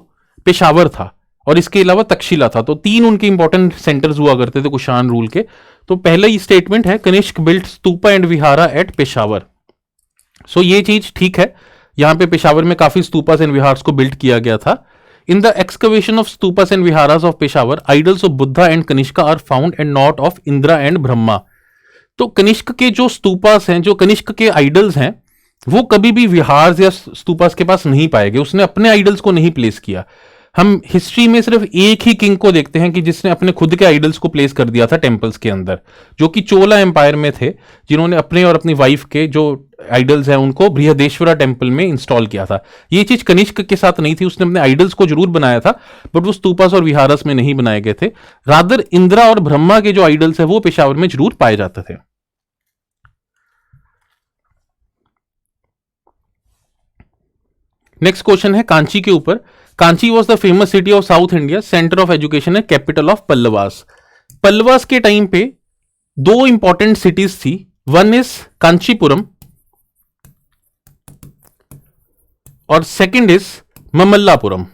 पेशावर था, और इसके अलावा तक्षशिला था। तो 3 उनके इंपॉर्टेंट सेंटर्स हुआ करते थे कुषाण रूल के। तो पहला ही स्टेटमेंट है Kanishka built stupa and vihara at Peshawar. So ये चीज ठीक है, यहां पे पेशावर में काफी स्तूपास एंड विहार्स को बिल्ट किया गया था। In the excavation of stupas and viharas of Peshawar idols of Buddha and Kanishka are found and not of Indra and Brahma. तो कनिष्क के जो स्तूपास हैं, जो कनिष्क के आइडल्स हैं, वो कभी भी विहार या स्तूपास के पास नहीं पाए गए। उसने अपने आइडल्स को नहीं प्लेस किया। हम हिस्ट्री में सिर्फ एक ही किंग को देखते हैं कि जिसने अपने खुद के आइडल्स को प्लेस कर दिया था टेंपल्स के अंदर, जो कि चोला एम्पायर में थे, जिन्होंने अपने और अपनी वाइफ के जो आइडल्स हैं उनको बृहदेश्वरा टेंपल में इंस्टॉल किया था। ये चीज कनिष्क के साथ नहीं थी। उसने अपने आइडल्स को जरूर बनाया था, बट वो स्तूपास और विहारस में नहीं बनाए गए थे। रादर इंद्रा और ब्रह्मा के जो आइडल्स है वो पेशावर में जरूर पाए जाते थे। नेक्स्ट क्वेश्चन है कांची के ऊपर। Kanchi was the famous city of south India, centre of education and capital of Pallavas. Pallavas के टाइम पे 2 इंपॉर्टेंट सिटीज थी। वन इज कांचीपुरम और सेकंड इज ममल्लापुरम।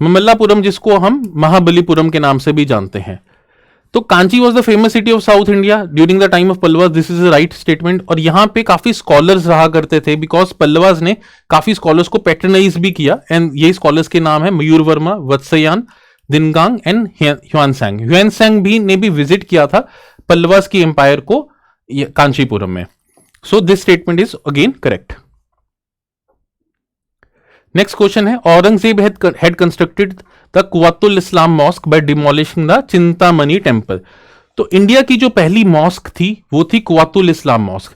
ममल्लापुरम जिसको हम महाबलीपुरम के नाम से भी जानते हैं। तो Kanchi was the famous city of south India during the time of Pallavas, this is right statement. और यहां पे काफी स्कॉलर्स रहा करते थे, बिकॉज पल्लवास ने काफी स्कॉलर्स को पैट्रनाइज भी किया। एंड ये स्कॉलर्स के नाम है मयूर वर्मा, वत्सयान, दिनगांग एंड ह्यूआनसैंग। ह्यूआनसैंग भी ने भी विजिट किया था पल्लवास की एम्पायर को कांचीपुरम में। So this statement is again correct. Next question है Aurangzeb had constructed the Quwwatul Islam mosque by demolishing the Chintamani temple. तो इंडिया की जो पहली मॉस्क थी वो थी कुवातुल इस्लाम मॉस्क,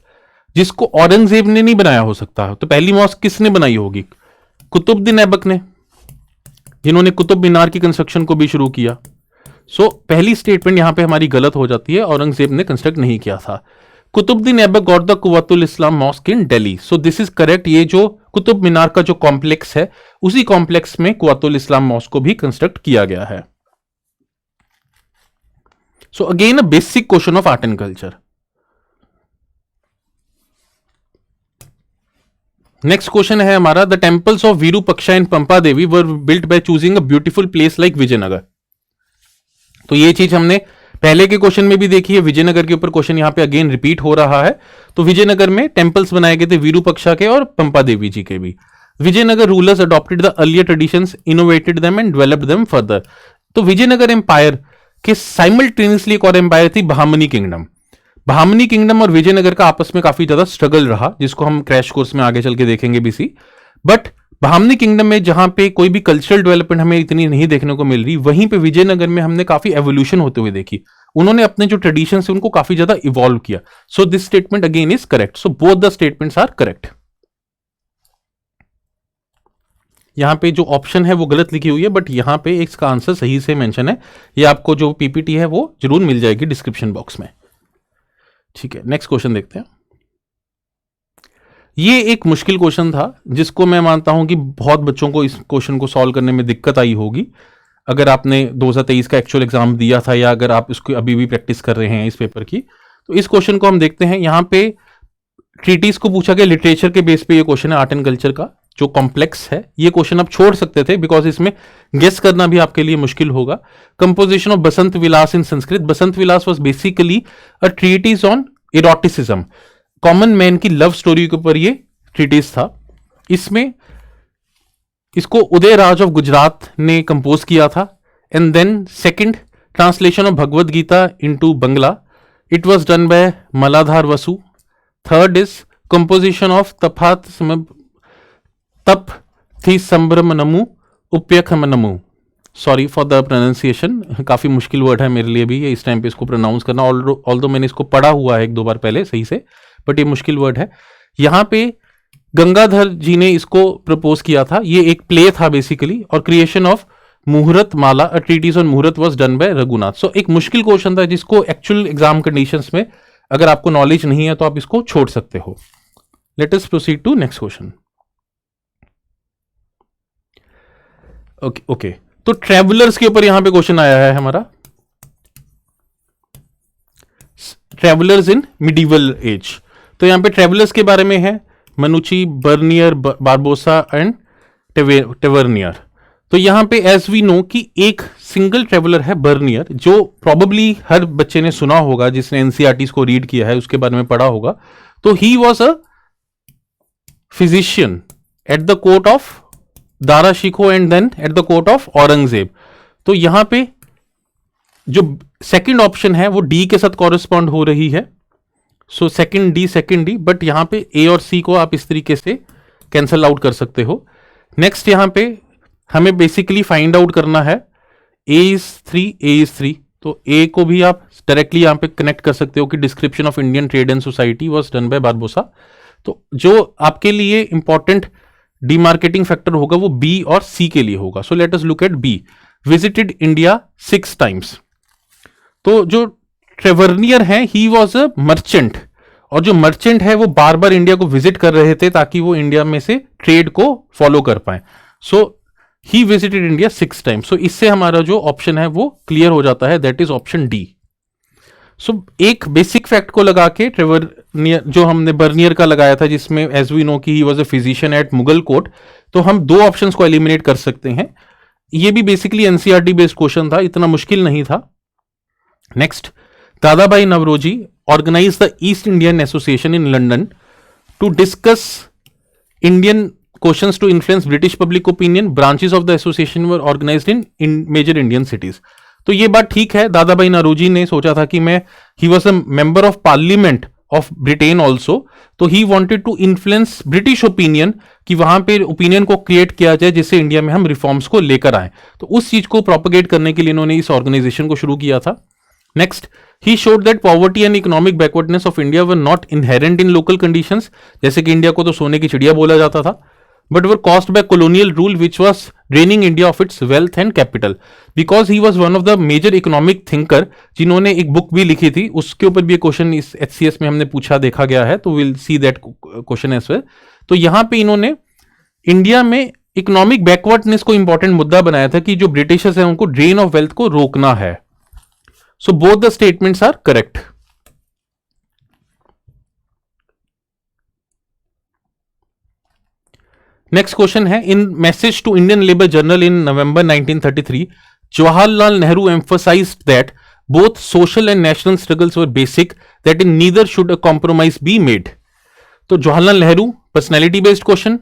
जिसको औरंगजेब ने नहीं बनाया हो सकता। तो पहली मॉस्क किसने बनाई होगी? कुतुबुद्दीन ऐबक ने, जिन्होंने कुतुब मीनार की कंस्ट्रक्शन को भी शुरू किया। सो पहली स्टेटमेंट यहां पे हमारी गलत हो जाती है, औरंगजेब ने कंस्ट्रक्ट नहीं किया था। Qutubuddin Aibak got the Quwwatul Islam mosque in Delhi. So this is correct. ये जो कुतुब मीनार का जो कॉम्प्लेक्स है, उसी कॉम्प्लेक्स में कुवातुल इस्लाम मॉस्क को भी कंस्ट्रक्ट किया गया है। So again a basic question of art and culture. Next question है हमारा the temples of Virupaksha and Pampa Devi were built by choosing a beautiful place like Vijayanagar. तो ये चीज हमने पहले के क्वेश्चन में भी देखी है। विजयनगर के ऊपर क्वेश्चन यहां पे अगेन रिपीट हो रहा है। तो विजयनगर में टेंपल्स बनाए गए थे वीरूपक्षा के और पंपा देवी जी के भी। Vijayanagar rulers adopted the earlier traditions, innovated them and developed them further. तो विजयनगर एम्पायर के साइमल्टेनियसली एक और एम्पायर थी बहामनी किंगडम। बहामनी किंगडम और विजयनगर का आपस में काफी ज्यादा स्ट्रगल रहा, जिसको हम क्रैश कोर्स में आगे चल के देखेंगे बीसी। बट बहामनी किंगडम में जहां पे कोई भी कल्चरल डेवलपमेंट हमें इतनी नहीं देखने को मिल रही, वहीं पे विजयनगर में हमने काफी एवोल्यूशन होते हुए देखी। उन्होंने अपने जो ट्रेडिशन है उनको काफी ज्यादा इवॉल्व किया। So this statement again is correct. So both the statements are correct. यहां पे जो ऑप्शन है वो गलत लिखी हुई है, बट यहां पे इसका आंसर सही से मेंशन है। ये आपको जो पीपीटी है वो जरूर मिल जाएगी डिस्क्रिप्शन बॉक्स में। ठीक है, नेक्स्ट क्वेश्चन देखते हैं। ये एक मुश्किल क्वेश्चन था, जिसको मैं मानता हूं कि बहुत बच्चों को इस क्वेश्चन को सॉल्व करने में दिक्कत आई होगी। अगर आपने 2023 का एक्चुअल एग्जाम दिया था या अगर आप इसको अभी भी प्रैक्टिस कर रहे हैं इस पेपर की, तो इस क्वेश्चन को हम देखते हैं। यहां पे ट्रीटीज को पूछा गया, लिटरेचर के बेस पे ये क्वेश्चन है, आर्ट एंड कल्चर का जो कॉम्प्लेक्स है। ये क्वेश्चन आप छोड़ सकते थे, बिकॉज इसमें गेस करना भी आपके लिए मुश्किल होगा। Composition of Basant Vilas in Sanskrit. Basant Vilas was basically a treatise on eroticism, common man की लव स्टोरी के ऊपर ये ट्रीटीज था। इसमें इसको उदय राज ऑफ गुजरात ने कंपोज किया था। And then second, translation of Bhagavad Gita into Bangla, it was done by Maladhar Basu. Third is composition of Tapati Samvaranamu Upakhyanamu. Sorry for the pronunciation, काफी मुश्किल वर्ड है मेरे लिए भी ये इस टाइम पे इसको प्रोनाउंस करना। ऑल्दो मैंने इसको पढ़ा हुआ है 1-2 बार पहले सही से, बट ये मुश्किल वर्ड है। यहां पे गंगाधर जी ने इसको प्रपोज किया था। ये एक प्ले था बेसिकली, और क्रिएशन ऑफ मुहूर्त माला, अ ट्रीटीज ऑन मुहूर्त वाज डन बाय रघुनाथ। सो एक मुश्किल क्वेश्चन था, जिसको एक्चुअल एग्जाम कंडीशंस में अगर आपको नॉलेज नहीं है तो आप इसको छोड़ सकते हो। Let us proceed to next question. Okay, तो ट्रेवलर्स के ऊपर यहां पे क्वेश्चन आया है हमारा, ट्रेवलर्स इन मिडीवल एज। तो यहां पे ट्रेवलर्स के बारे में है मनुची, बर्नियर, बारबोसा एंड टेवर्नियर। तो यहां पे एज वी नो कि एक सिंगल ट्रेवलर है बर्नियर, जो प्रोबेबली हर बच्चे ने सुना होगा जिसने एनसीईआरटी को रीड किया है, उसके बारे में पढ़ा होगा। तो he was a physician at the court of Dara Shikoh and then at the court of Aurangzeb. तो यहां पे जो सेकंड ऑप्शन है वो डी के साथ कॉरेस्पॉन्ड हो रही है, सो सेकंड डी, बट यहां पे ए और सी को आप इस तरीके से कैंसल आउट कर सकते हो। नेक्स्ट यहां पे हमें बेसिकली फाइंड आउट करना है ए इज 3, तो ए को भी आप डायरेक्टली यहां पे कनेक्ट कर सकते हो कि description of Indian trade and society was done by Barbosa. तो जो आपके लिए इंपॉर्टेंट डीमार्केटिंग फैक्टर होगा वो बी और सी के लिए होगा। So let us look at B, visited India 6 times. तो जो ट्रेवर्नियर है ही वॉज अ मर्चेंट, और जो मर्चेंट है वो बार बार इंडिया को विजिट कर रहे थे ताकि वो इंडिया में से ट्रेड को फॉलो कर पाए। सो ही विजिटेड इंडिया 6 टाइम्स। सो इससे हमारा जो ऑप्शन है वो क्लियर हो जाता है, दैट इज ऑप्शन डी। सो एक बेसिक फैक्ट को लगा के ट्रेवर्नियर जो हमने बर्नियर का लगाया था, जिसमें एज वी नो कि he was a physician at Mughal court, तो हम 2 ऑप्शंस को एलिमिनेट कर सकते हैं। ये भी बेसिकली एनसीईआरटी बेस्ड क्वेश्चन था, इतना मुश्किल नहीं था। Next, Dadabhai Naoroji organized the East Indian Association in London to discuss Indian questions to influence British public opinion. Branches of the association were organized in major Indian cities. तो ये बात ठीक है, दादाभाई नौरोजी ने सोचा था कि मैं he was a member of parliament of Britain also, तो he wanted to influence British opinion कि वहां पे ओपिनियन को क्रिएट किया जाए जिससे इंडिया में हम रिफॉर्म्स को लेकर आए। तो उस चीज को प्रोपेगेट करने के लिए इन्होंने इस ऑर्गेनाइजेशन को शुरू किया था। Next, he showed that poverty and economic backwardness of India were not inherent in local conditions, जैसे कि इंडिया को तो सोने की चिड़िया बोला जाता था, but were caused by colonial rule which was draining India of its wealth and capital. Because he was one of the major economic thinker, जिन्होंने एक बुक भी लिखी थी, उसके ऊपर भी क्वेश्चन इस HCS में हमने पूछा देखा गया है, तो we'll see that question as well. तो यहां पे इन्होंने इंडिया में इकोनॉमिक बैकवर्डनेस को इंपॉर्टेंट मुद्दा बनाया था कि जो ब्रिटिशर्स हैं उनको ड्रेन ऑफ वेल्थ को रोकना है। So both the statements are correct. Next question है, in message to Indian Labour Journal in November 1933, Jawaharlal Nehru emphasized that both social and national struggles were basic, that in neither should a compromise be made. तो Jawaharlal Nehru personality based question,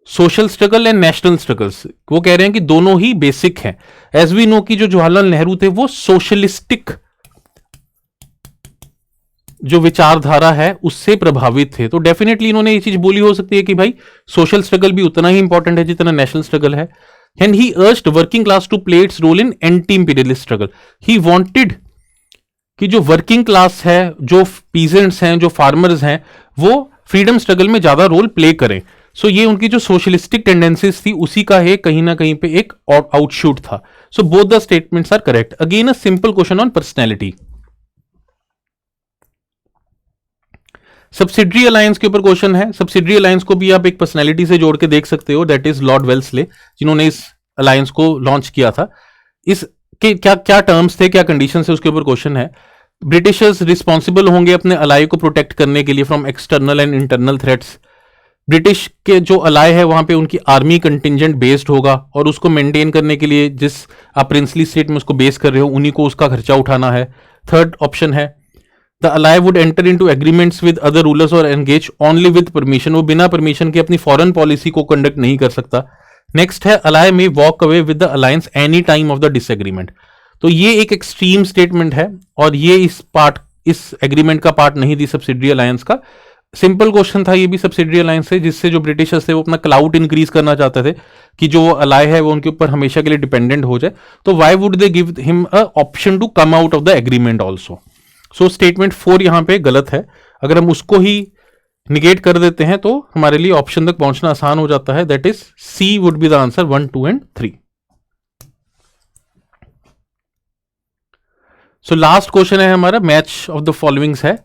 social struggle and national struggles, वो कह रहे हैं कि दोनों ही basic हैं। As we know कि जो जवाहरलाल नेहरू थे वो सोशलिस्टिक जो विचारधारा है उससे प्रभावित थे, तो डेफिनेटली इन्होंने ये चीज बोली हो सकती है कि भाई सोशल स्ट्रगल भी उतना ही इंपॉर्टेंट है जितना नेशनल स्ट्रगल है। And he urged working class to play its role in anti imperialist struggle. He wanted कि जो वर्किंग क्लास है, जो पीजेंट्स हैं, जो फार्मर्स हैं, वो फ्रीडम स्ट्रगल में ज्यादा रोल प्ले करें। सो ये उनकी जो सोशलिस्टिक टेंडेंसीज थी उसी का है कहीं ना कहीं पे एक आउटशूट था। So both the statements are correct. Again a simple question on personality. Subsidiary alliance के ऊपर क्वेश्चन है। सब्सिडरी अलायंस को भी आप एक पर्सनैलिटी से जोड़ के देख सकते हो, दैट इज लॉर्ड वेल्सले, जिन्होंने इस अलायंस को लॉन्च किया था। इसके क्या क्या टर्म्स थे, क्या कंडीशन है, उसके ऊपर क्वेश्चन है। ब्रिटिशर्स रिस्पॉन्सिबल होंगे अपने अलाय को प्रोटेक्ट करने के लिए from external and internal threats. British के जो अलाय है वहां पे उनकी आर्मी कंटिजेंट बेस्ड होगा और उसको मेंटेन करने के लिए जिस आप प्रिंसली स्टेट में उसको बेस कर रहे हो उन्हीं को उसका खर्चा उठाना है। थर्ड ऑप्शन है the ally would enter into agreements with other rulers और एंगेज ओनली विद परमिशन, वो बिना परमिशन के अपनी फॉरेन पॉलिसी को कंडक्ट नहीं कर सकता। नेक्स्ट है अलाय में walk away with the alliance any time of the disagreement. तो ये एक एक्सट्रीम स्टेटमेंट है और ये इस एग्रीमेंट का पार्ट नहीं थी सब्सिडरी अलायंस का। सिंपल क्वेश्चन था ये भी सब्सिडरी अलायंस से, जिससे जो ब्रिटिशर्स थे वो अपना क्लाउड इंक्रीज करना चाहते थे कि जो अलाय है वो उनके ऊपर हमेशा के लिए डिपेंडेंट हो जाए। तो why would they give him a option to come out of the agreement also. So statement 4 यहां पे गलत है। अगर हम उसको ही निगेट कर देते हैं तो हमारे लिए ऑप्शन तक पहुंचना आसान हो जाता है, that is C would be the answer 1, 2 and 3। So last question है हमारा, मैच ऑफ द फॉलोइंग्स है।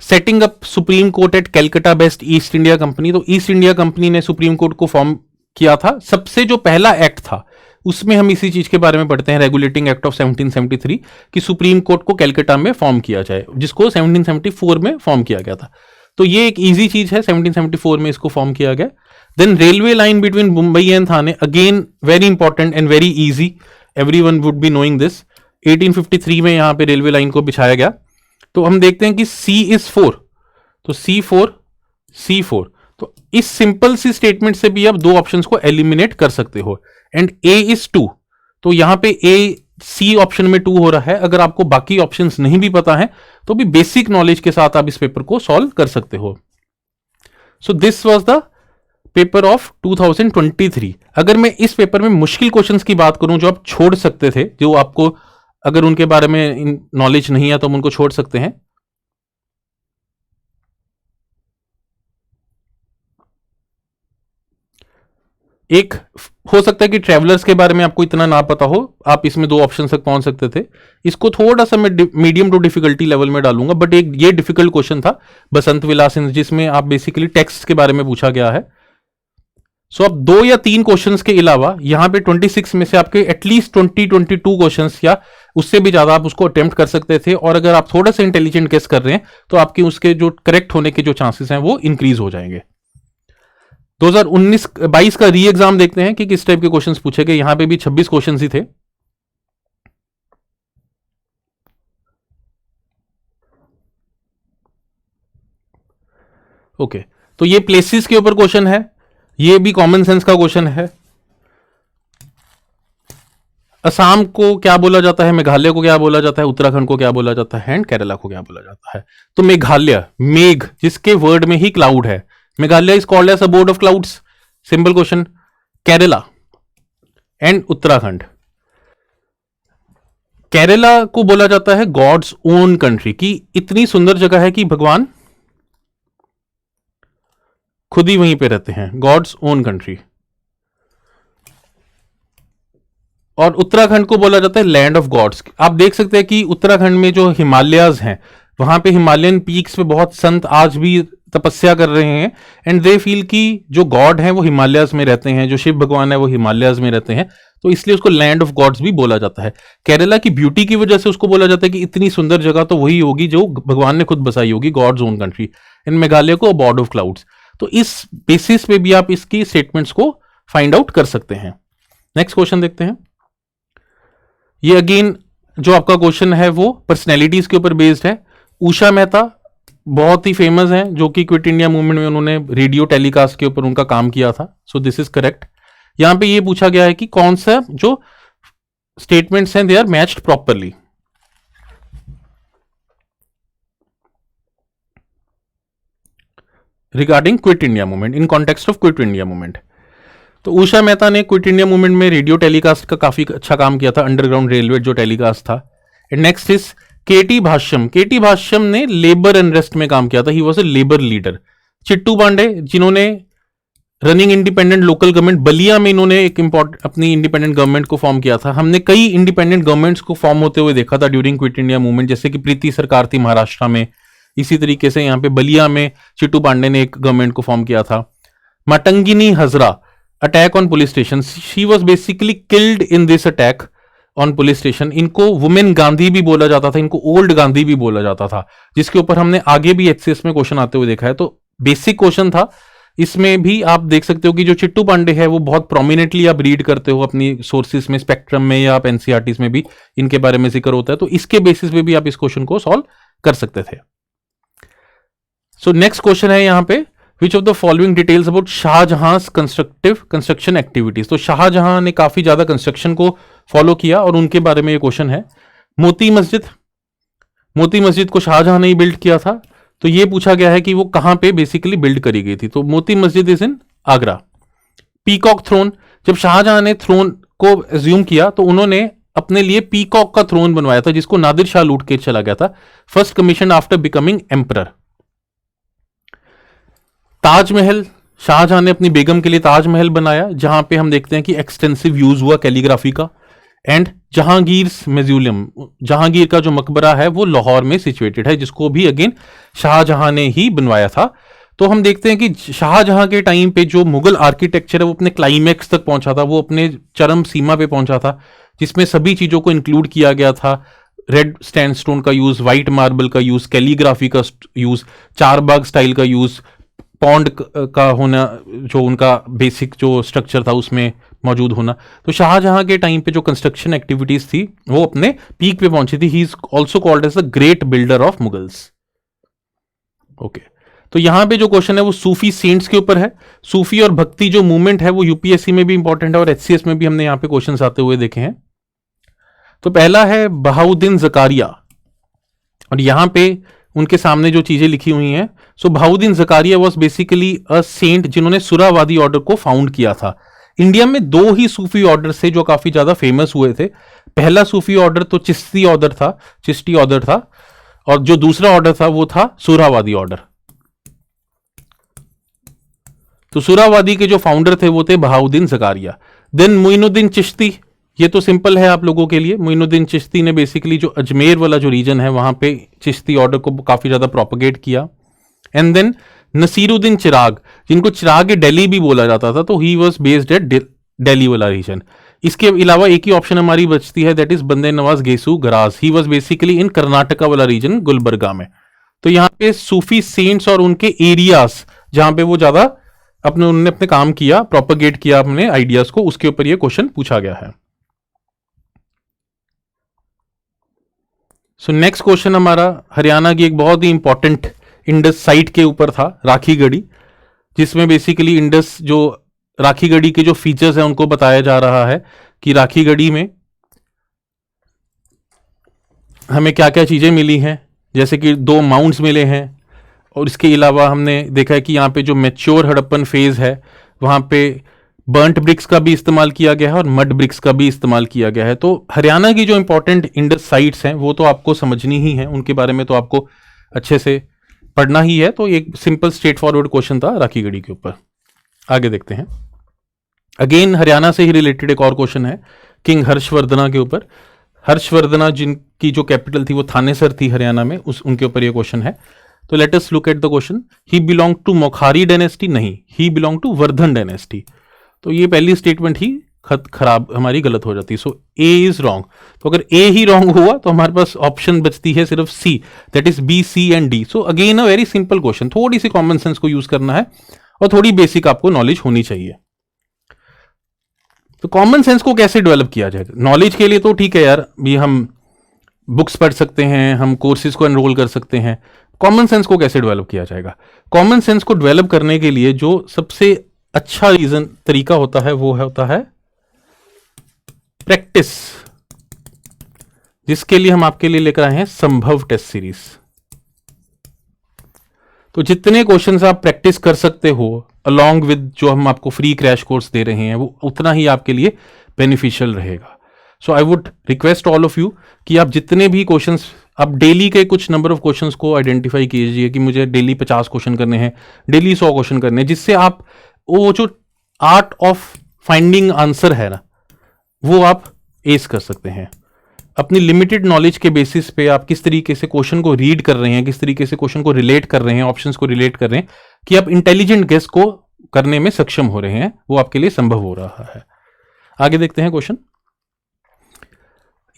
Setting up supreme court at Calcutta best East India company. तो ईस्ट इंडिया कंपनी ने सुप्रीम कोर्ट को फॉर्म किया था। सबसे जो पहला एक्ट था उसमें हम इसी चीज के बारे में पढ़ते हैं, रेगुलेटिंग एक्ट ऑफ 1773, कि सुप्रीम कोर्ट को कैलकाटा में फॉर्म किया जाए, जिसको 1774 में फॉर्म किया गया था। तो ये एक इजी चीज है, 1774 में इसको फॉर्म किया गया। Then railway line between Mumbai and Thane, again very important and very easy, everyone would be knowing this. 1853 में यहाँ पे रेलवे लाइन को बिछाया गया. तो हम देखते हैं कि C is 4, तो C4, तो इस सिंपल सी स्टेटमेंट से भी आप दो ऑप्शंस को एलिमिनेट कर सकते हो. एंड A is 2, तो यहाँ पे A C ऑप्शन में 2 हो रहा है. अगर आपको बाकी ऑप्शंस नहीं भी पता है तो भी बेसिक नॉलेज के साथ आप इस पेपर को सॉल्व कर सकते हो. सो this was the paper of 2023. अगर मैं इस पेपर में मुश्किल क्वेश्चंस की बात करूं जो आप छोड़ सकते थे, जो आपको अगर उनके बारे में नॉलेज नहीं है तो हम उनको छोड़ सकते हैं. एक हो सकता है कि ट्रैवलर्स के बारे में आपको इतना ना पता हो, आप इसमें दो ऑप्शन तक पहुंच सकते थे. इसको थोड़ा सा मैं मीडियम टू डिफिकल्टी लेवल में डालूंगा, बट एक ये डिफिकल्ट क्वेश्चन था बसंत विलास, जिसमें आप बेसिकली टेक्स्ट के बारे में पूछा गया है. सो अब 2 या 3 क्वेश्चंस के अलावा यहां पे 26 में से आपके एटलीस्ट 22 क्वेश्चंस या उससे भी ज्यादा आप उसको अटेम्प्ट कर सकते थे. और अगर आप थोड़ा सा इंटेलिजेंट गेस कर रहे हैं तो आपके उसके जो करेक्ट होने के जो चांसेस हैं वो इंक्रीज हो जाएंगे. 2019-22 का री एग्जाम देखते हैं कि किस टाइप के क्वेश्चंस पूछे गए. यहां पे भी 26 क्वेश्चंस ही थे. ओके, तो ये प्लेसेस के ऊपर क्वेश्चन है, ये भी कॉमन सेंस का क्वेश्चन है. असम को क्या बोला जाता है, मेघालय को क्या बोला जाता है, उत्तराखंड को क्या बोला जाता है, एंड केरला को क्या बोला जाता है. तो मेघालय, मेघ जिसके वर्ड में ही क्लाउड है, Meghalaya is called as abode of clouds. Simple question. Kerala and Uttarakhand. Kerala को बोला जाता है गॉड्स ओन कंट्री, की इतनी सुंदर जगह है कि भगवान खुद ही वहीं पे रहते हैं, गॉड्स ओन कंट्री. और उत्तराखंड को बोला जाता है लैंड ऑफ गॉड्स. आप देख सकते हैं कि उत्तराखंड में जो हिमालयाज हैं, वहां पे हिमालयन पीक्स पे बहुत संत आज भी तपस्या कर रहे हैं. एंड दे फील कि जो गॉड हैं वो हिमालयाज में रहते हैं, जो शिव भगवान है वो हिमालयाज में रहते हैं, तो इसलिए उसको लैंड ऑफ गॉड्स भी बोला जाता है. केरला की ब्यूटी की वजह से उसको बोला जाता है कि इतनी सुंदर जगह तो वही होगी जो भगवान ने खुद बसाई होगी, गॉड्स ओन कंट्री. इन मेघालय को बॉर्ड ऑफ क्लाउड्स. तो इस बेसिस पे भी आप इसकी स्टेटमेंट्स को फाइंड आउट कर सकते हैं. नेक्स्ट क्वेश्चन देखते हैं. ये अगेन जो आपका क्वेश्चन है वो पर्सनैलिटीज के ऊपर बेस्ड है. उषा मेहता बहुत ही फेमस हैं, जो कि क्विट इंडिया मूवमेंट में उन्होंने रेडियो टेलीकास्ट के ऊपर उनका काम किया था. So this is correct. यहां पे ये पूछा गया है कि कौन सा जो स्टेटमेंट्स हैं they are matched properly. Regarding Quit India movement, in context of Quit India movement. तो उषा मेहता ने क्विट इंडिया मूवमेंट में रेडियो टेलीकास्ट का काफी अच्छा काम किया था, अंडरग्राउंड रेलवे जो टेलीकास्ट था. And next is KT Bhashyam. KT Bhashyam ने लेबर अनरेस्ट में काम किया था, he was a labour leader. Chittu Pandey, जिन्होंने running independent local government Ballia में इन्होंने एक अपनी इंडिपेंडेंट गवर्नमेंट को फॉर्म किया था. हमने कई इंडिपेंडेंट गवर्नमेंट्स को फॉर्म होते हुए देखा था ड्यूरिंग क्विट इंडिया मूवमेंट, जैसे कि प्रीति सरकार थी महाराष्ट्र में. इसी तरीके से यहाँ पे बलिया में चिट्टू पांडे ने एक गवर्नमेंट को फॉर्म किया था. Matangini Hazra, attack on police station, she was basically killed in this attack on police station. इनको वुमेन गांधी भी बोला जाता था, इनको ओल्ड गांधी भी बोला जाता था, जिसके ऊपर हमने आगे भी एचसीएस में क्वेश्चन आते हुए देखा है. तो बेसिक क्वेश्चन था. इसमें भी आप देख सकते हो कि जो चिट्टू पांडे है वो बहुत प्रोमिनेंटली आप रीड करते हो अपनी सोर्सेज में, स्पेक्ट्रम में या आप एनसीईआरटीज में भी इनके बारे में जिक्र होता है. तो इसके बेसिस पे भी आप इस क्वेश्चन को सॉल्व कर सकते थे. सो नेक्स्ट क्वेश्चन है यहाँ पे, which of the following details about Shahjahan construction activities. तो शाहजहां ने काफी ज्यादा कंस्ट्रक्शन को फॉलो किया और उनके बारे में ये क्वेश्चन है. मोती मस्जिद को शाहजहां ने ही बिल्ड किया था. तो ये पूछा गया है कि वो कहां पे बेसिकली बिल्ड करी गई थी. तो Moti Masjid is in Agra. Peacock throne, जब शाहजहां ने थ्रोन को एज्यूम किया तो उन्होंने अपने लिए पीकॉक का थ्रोन बनवाया था, जिसको नादिर शाह लूट के चला गया था. First commission after becoming emperor. Taj Mahal, Shahjahan ने अपनी बेगम के लिए ताजमहल बनाया, जहां पे हम देखते हैं कि एक्सटेंसिव यूज हुआ कैलीग्राफी का. एंड जहांगीर म्यूजियम, जहांगीर का जो मकबरा है वो लाहौर में सिचुएटेड है, जिसको भी अगेन शाहजहां ने ही बनवाया था. तो हम देखते हैं कि शाहजहां के टाइम पे जो मुगल आर्किटेक्चर है वो अपने क्लाइमैक्स तक पहुंचा था, वो अपने चरम सीमा पे पहुंचा था, जिसमें सभी चीजों को इंक्लूड किया गया था. रेड सैंडस्टोन का यूज, व्हाइट मार्बल का यूज, कैलीग्राफी का यूज, चारबाग स्टाइल का यूज, पॉन्ड का होना, जो उनका बेसिक जो स्ट्रक्चर था उसमें मौजूद होना। तो शाहजहां के टाइम पे जो कंस्ट्रक्शन एक्टिविटीज थी वो अपने पीक पे पहुंची थी। He is also called as the great builder of Mughals. Okay, तो यहां पे जो क्वेश्चन है वो सूफी सेंट्स के ऊपर है। सूफी और भक्ति जो मूवमेंट है वो यूपीएससी में भी इंपॉर्टेंट है और एचसीएस में भी हमने यहां पे क्वेश्चन आते हुए देखे हैं। तो पहला है बहाउद्दीन जकारिया, और यहां पे उनके सामने जो चीजें लिखी हुई हैं। So Bahauddin Zakariya was basically a saint जिन्होंने सुरावादी ऑर्डर को फाउंड किया था। इंडिया में दो ही सूफी ऑर्डर थे जो काफी ज्यादा फेमस हुए थे। पहला सूफी ऑर्डर तो चिश्ती ऑर्डर था, और जो दूसरा ऑर्डर था वो था सुरावादी ऑर्डर। तो सुरावादी के जो फाउंडर थे वो थे बहाउद्दीन जकारिया। देन मोइनुद्दीन चिश्ती, ये तो सिंपल है आप लोगों के लिए। मोइनुद्दीन चिश्ती ने बेसिकली जो अजमेर वाला जो रीजन है वहां पे चिश्ती ऑर्डर को काफी ज्यादा प्रोपगेट किया। एंड देन नसीरुद्दीन चिराग, जिनको चिराग दिल्ली भी बोला जाता था, तो he was based eight Delhi वाला रीजन। इसके अलावा एक ही ऑप्शन हमारी बचती है, that is Bande Nawaz Gesu Daraz. He was basically in Karnataka वाला रीजन, गुलबर्गा में। तो यहाँ पे सूफी सेंट्स और उनके एरियाज जहां पे वो ज्यादा उन्होंने अपने काम किया, प्रोपगेट किया अपने आइडियाज को, उसके ऊपर ये क्वेश्चन पूछा गया है। सो नेक्स्ट क्वेश्चन हमारा हरियाणा की एक बहुत ही इंपॉर्टेंट इंडस साइट के ऊपर था, राखी गढ़ी, जिसमें बेसिकली इंडस जो राखी गढ़ी के जो फीचर्स हैं उनको बताया जा रहा है कि राखी गढ़ी में हमें क्या क्या चीजें मिली हैं। जैसे कि 2 माउंट्स मिले हैं, और इसके अलावा हमने देखा है कि यहाँ पे जो मैच्योर हड़प्पन फेज है वहां पे बर्ंट ब्रिक्स का भी इस्तेमाल किया गया है और मड ब्रिक्स का भी इस्तेमाल किया गया है। तो हरियाणा की जो इंपॉर्टेंट इंडस साइट्स हैं वो तो आपको समझनी ही है, उनके बारे में तो आपको अच्छे से पढ़ना ही है। तो एक सिंपल स्ट्रेट फॉरवर्ड क्वेश्चन था राखी गढ़ी के ऊपर। आगे देखते हैं। अगेन हरियाणा से ही रिलेटेड एक और क्वेश्चन है किंग हर्षवर्धना के ऊपर। हर्षवर्धना जिनकी जो कैपिटल थी वो थानेसर थी हरियाणा में, उनके ऊपर ये क्वेश्चन है। तो let us look at the question. He belong to Maukhari dynasty, नहीं, he belong to Vardhan dynasty. तो ये पहली स्टेटमेंट ही खराब हमारी गलत हो जाती है। सो ए इज रॉन्ग। तो अगर ए ही रॉन्ग हुआ तो हमारे पास ऑप्शन बचती है सिर्फ C, that is B, C and D. So again a very simple question, थोड़ी सी कॉमन सेंस को यूज करना है और थोड़ी बेसिक आपको नॉलेज होनी चाहिए। तो कॉमन सेंस को कैसे डेवलप किया जाएगा? नॉलेज के लिए तो ठीक है यार, भी हम बुक्स पढ़ सकते हैं, हम कोर्सेज को एनरोल कर सकते हैं। कॉमन सेंस को कैसे डेवलप किया जाएगा? कॉमन सेंस को डेवलप करने के लिए जो सबसे अच्छा तरीका होता है वो होता है प्रैक्टिस, जिसके लिए हम आपके लिए लेकर आए हैं संभव टेस्ट सीरीज। तो जितने क्वेश्चंस आप प्रैक्टिस कर सकते हो अलॉन्ग विद जो हम आपको फ्री क्रैश कोर्स दे रहे हैं, वो उतना ही आपके लिए बेनिफिशियल रहेगा। So I would request all of you कि आप जितने भी क्वेश्चंस, आप डेली के कुछ नंबर ऑफ क्वेश्चंस को आइडेंटिफाई कीजिए कि मुझे डेली 50 क्वेश्चन करने हैं, डेली 100 क्वेश्चन करने हैं, जिससे आप वो जो आर्ट ऑफ फाइंडिंग आंसर है ना, वो आप एस कर सकते हैं। अपनी लिमिटेड नॉलेज के बेसिस पे आप किस तरीके से क्वेश्चन को रीड कर रहे हैं, किस तरीके से क्वेश्चन को रिलेट कर रहे हैं, ऑप्शंस को रिलेट कर रहे हैं, कि आप इंटेलिजेंट गेस को करने में सक्षम हो रहे हैं, वो आपके लिए संभव हो रहा है। आगे देखते हैं क्वेश्चन।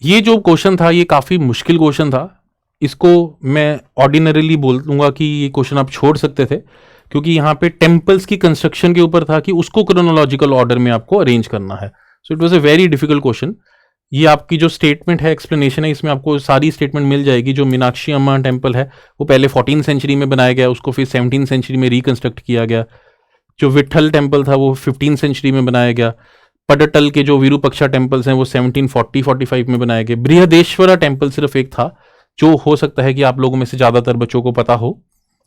ये जो क्वेश्चन था ये काफी मुश्किल क्वेश्चन था। इसको मैं ऑर्डिनरीली बोल दूंगा कि ये क्वेश्चन आप छोड़ सकते थे, क्योंकि यहाँ पे टेम्पल्स की कंस्ट्रक्शन के ऊपर था कि उसको क्रोनोलॉजिकल ऑर्डर में आपको अरेंज करना है। So it was a very difficult question. ये आपकी जो स्टेटमेंट है, एक्सप्लेनेशन है, इसमें आपको सारी स्टेटमेंट मिल जाएगी। जो मीनाक्षी अम्मा टेम्पल है वो पहले 14th सेंचुरी में बनाया गया, उसको फिर 17th सेंचुरी में रिकंस्ट्रक्ट किया गया। जो विट्ठल टेम्पल था वो 15th सेंचुरी में बनाया गया। पडटल के जो विरूपक्षा टेम्पल्स हैं वो 1740-45 में बनाए गए। बृहदेश्वरा टेम्पल सिर्फ एक था जो हो सकता है कि आप लोगों में से ज्यादातर बच्चों को पता हो,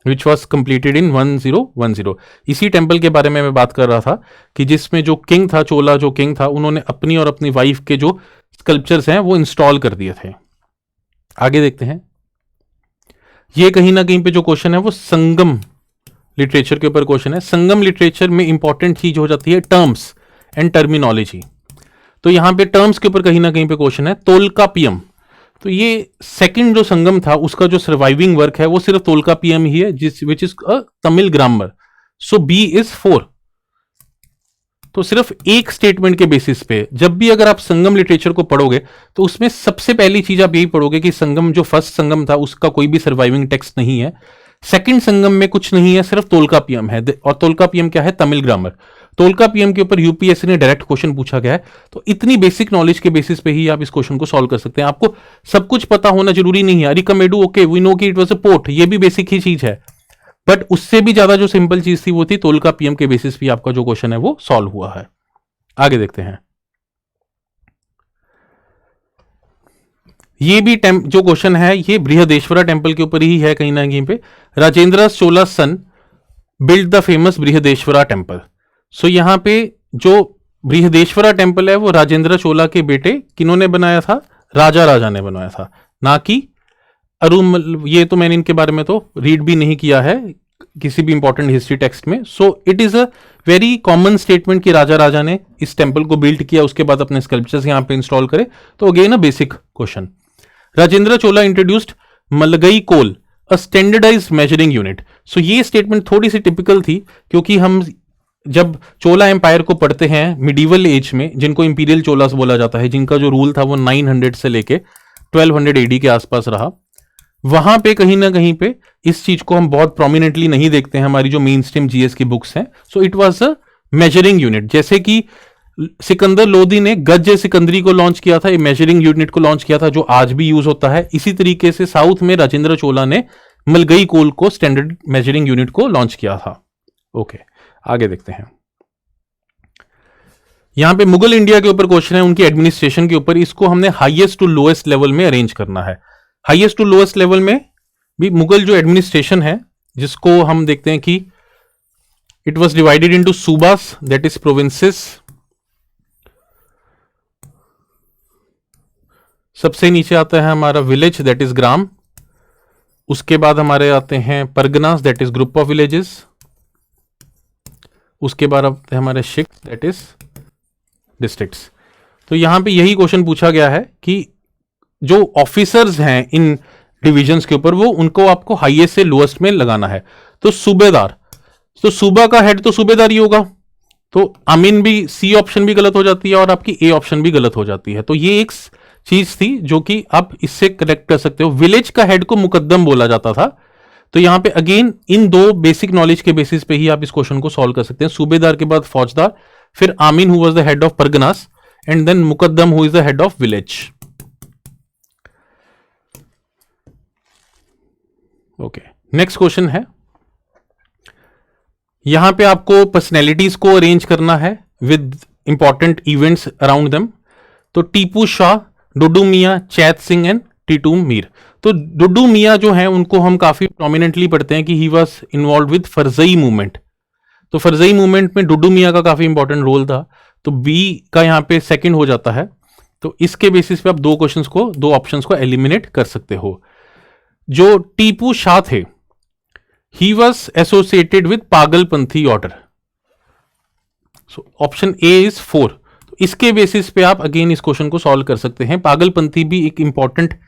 विच वॉज कंप्लीटेड इन 1010। इसी टेम्पल के बारे में मैं बात कर रहा था कि जिसमें जो किंग था, चोला जो किंग था, उन्होंने अपनी और अपनी वाइफ के जो स्कल्पचर्स हैं वो इंस्टॉल कर दिए थे। आगे देखते हैं। ये कहीं ना कहीं पे जो क्वेश्चन है वो संगम लिटरेचर के ऊपर क्वेश्चन है। संगम लिटरेचर में इंपॉर्टेंट चीज हो जाती है टर्म्स एंड टर्मिनोलॉजी। तो यहां पे टर्म्स के ऊपर कहीं ना कहीं पे क्वेश्चन है तोलकापियम। तो ये सेकंड जो संगम था उसका जो सर्वाइविंग वर्क है वो सिर्फ तोलकापियम ही है, जिस which is a Tamil grammar. So B is 4। तो सिर्फ एक स्टेटमेंट के बेसिस पे जब भी अगर आप संगम लिटरेचर को पढ़ोगे तो उसमें सबसे पहली चीज आप यही पढ़ोगे कि संगम जो फर्स्ट संगम था उसका कोई भी सर्वाइविंग टेक्स्ट नहीं है। सेकंड संगम में कुछ नहीं है, सिर्फ तोलकापियम है। और तोलकापियम क्या है? तमिल ग्रामर। तोलकापियम के ऊपर यूपीएससी ने डायरेक्ट क्वेश्चन पूछा गया है, तो इतनी बेसिक नॉलेज के बेसिस पे ही आप इस क्वेश्चन को सॉल्व कर सकते हैं। आपको सब कुछ पता होना जरूरी नहीं है। अरिकमेडू, ओके, वी नो कि इट वाज अ पोर्ट, ये भी बेसिक ही चीज है, बट उससे भी ज्यादा जो सिंपल चीज थी वो थी तोलकापियम के बेसिस पे आपका जो क्वेश्चन है वो सॉल्व हुआ है। आगे देखते हैं। ये भी जो क्वेश्चन है ये बृहदेश्वरा टेम्पल के ऊपर ही है कहीं ना कहीं पे। Rajendra Chola son build the famous Brihadeshwara temple. So यहां पे जो बृहदेश्वरा टेम्पल है वो राजेंद्र चोला के बेटे किन्होंने बनाया था? राजा राजा ने बनाया था, ना कि अरुण। ये तो मैंने इनके बारे में तो रीड भी नहीं किया है किसी भी इंपॉर्टेंट हिस्ट्री टेक्स्ट में। सो it is a very common statement कि राजा राजा ने इस टेम्पल को बिल्ड किया, उसके बाद अपने स्कल्पचर्स यहां पे इंस्टॉल करे। तो again a basic question. Rajendra Chola introduced Malagai Kol, a standardised measuring unit. So ये स्टेटमेंट थोड़ी सी टिपिकल थी, क्योंकि हम जब चोला एम्पायर को पढ़ते हैं मिडीवल एज में, जिनको इंपीरियल चोलास बोला जाता है, जिनका जो रूल था वो 900 से लेके 1200 एडी के आसपास रहा, वहां पे कहीं ना कहीं पे इस चीज को हम बहुत प्रोमिनेंटली नहीं देखते हैं हमारी जो मेन स्ट्रीम जीएस की बुक्स हैं। So it was a measuring unit. जैसे कि सिकंदर लोदी ने गज सिकंदरी को लॉन्च किया था, ये मेजरिंग यूनिट को लॉन्च किया था जो आज भी यूज होता है। इसी तरीके से साउथ में राजेंद्र चोला ने मलगई कोल को स्टैंडर्ड मेजरिंग यूनिट को लॉन्च किया था। ओके, आगे देखते हैं। यहां पे मुगल इंडिया के ऊपर क्वेश्चन है, उनकी एडमिनिस्ट्रेशन के ऊपर। इसको हमने हाईएस्ट टू लोएस्ट लेवल में अरेंज करना है। हाईएस्ट टू लोएस्ट लेवल में भी मुगल जो एडमिनिस्ट्रेशन है, जिसको हम देखते हैं कि it was divided into subahs, that is provinces. सबसे नीचे आता है हमारा विलेज, दैट इज ग्राम। उसके बाद हमारे आते हैं Parganas, that is group of villages. उसके बाद आते हैं हमारे शिफ्ट, दैट इज डिस्ट्रिक्ट्स। तो यहां पे यही क्वेश्चन पूछा गया है कि जो ऑफिसर्स हैं इन डिविजन्स के ऊपर, वो उनको आपको हाईएस्ट से लोएस्ट में लगाना है। तो सूबेदार, तो सूबा का हेड तो सूबेदार ही होगा। तो आमीन भी, सी ऑप्शन भी गलत हो जाती है और आपकी ए ऑप्शन भी गलत हो जाती है। तो ये एक चीज थी जो कि आप इससे करेक्ट कर सकते हो। विलेज का हेड को मुकद्दम बोला जाता था। तो यहां पे अगेन इन दो बेसिक नॉलेज के बेसिस पे ही आप इस क्वेश्चन को सॉल्व कर सकते हैं। सूबेदार के बाद फौजदार, फिर आमीन who was the head of parganas, and then मुकद्दम who is the head of village. Okay, next question है। यहां पे आपको पर्सनैलिटीज को अरेंज करना है with important events around them. तो टीपू शाह, डुडू मियां, चैत सिंह एंड टीटू मीर। तो डुडू मियां जो है उनको हम काफी प्रोमिनेंटली पढ़ते हैं कि he was involve with Faraizi movement. तो फरजई मूवमेंट में डुडू मियां का काफी इंपॉर्टेंट रोल था। तो बी का यहां पे सेकंड हो जाता है। तो इसके बेसिस पे आप दो ऑप्शंस को एलिमिनेट कर सकते हो। जो टीपू शाह थे, he was associated with Pagalpanthi order. So option A is 4। तो इसके बेसिस पे आप अगेन इस क्वेश्चन को सॉल्व कर सकते हैं। पागलपंथी भी एक इंपॉर्टेंट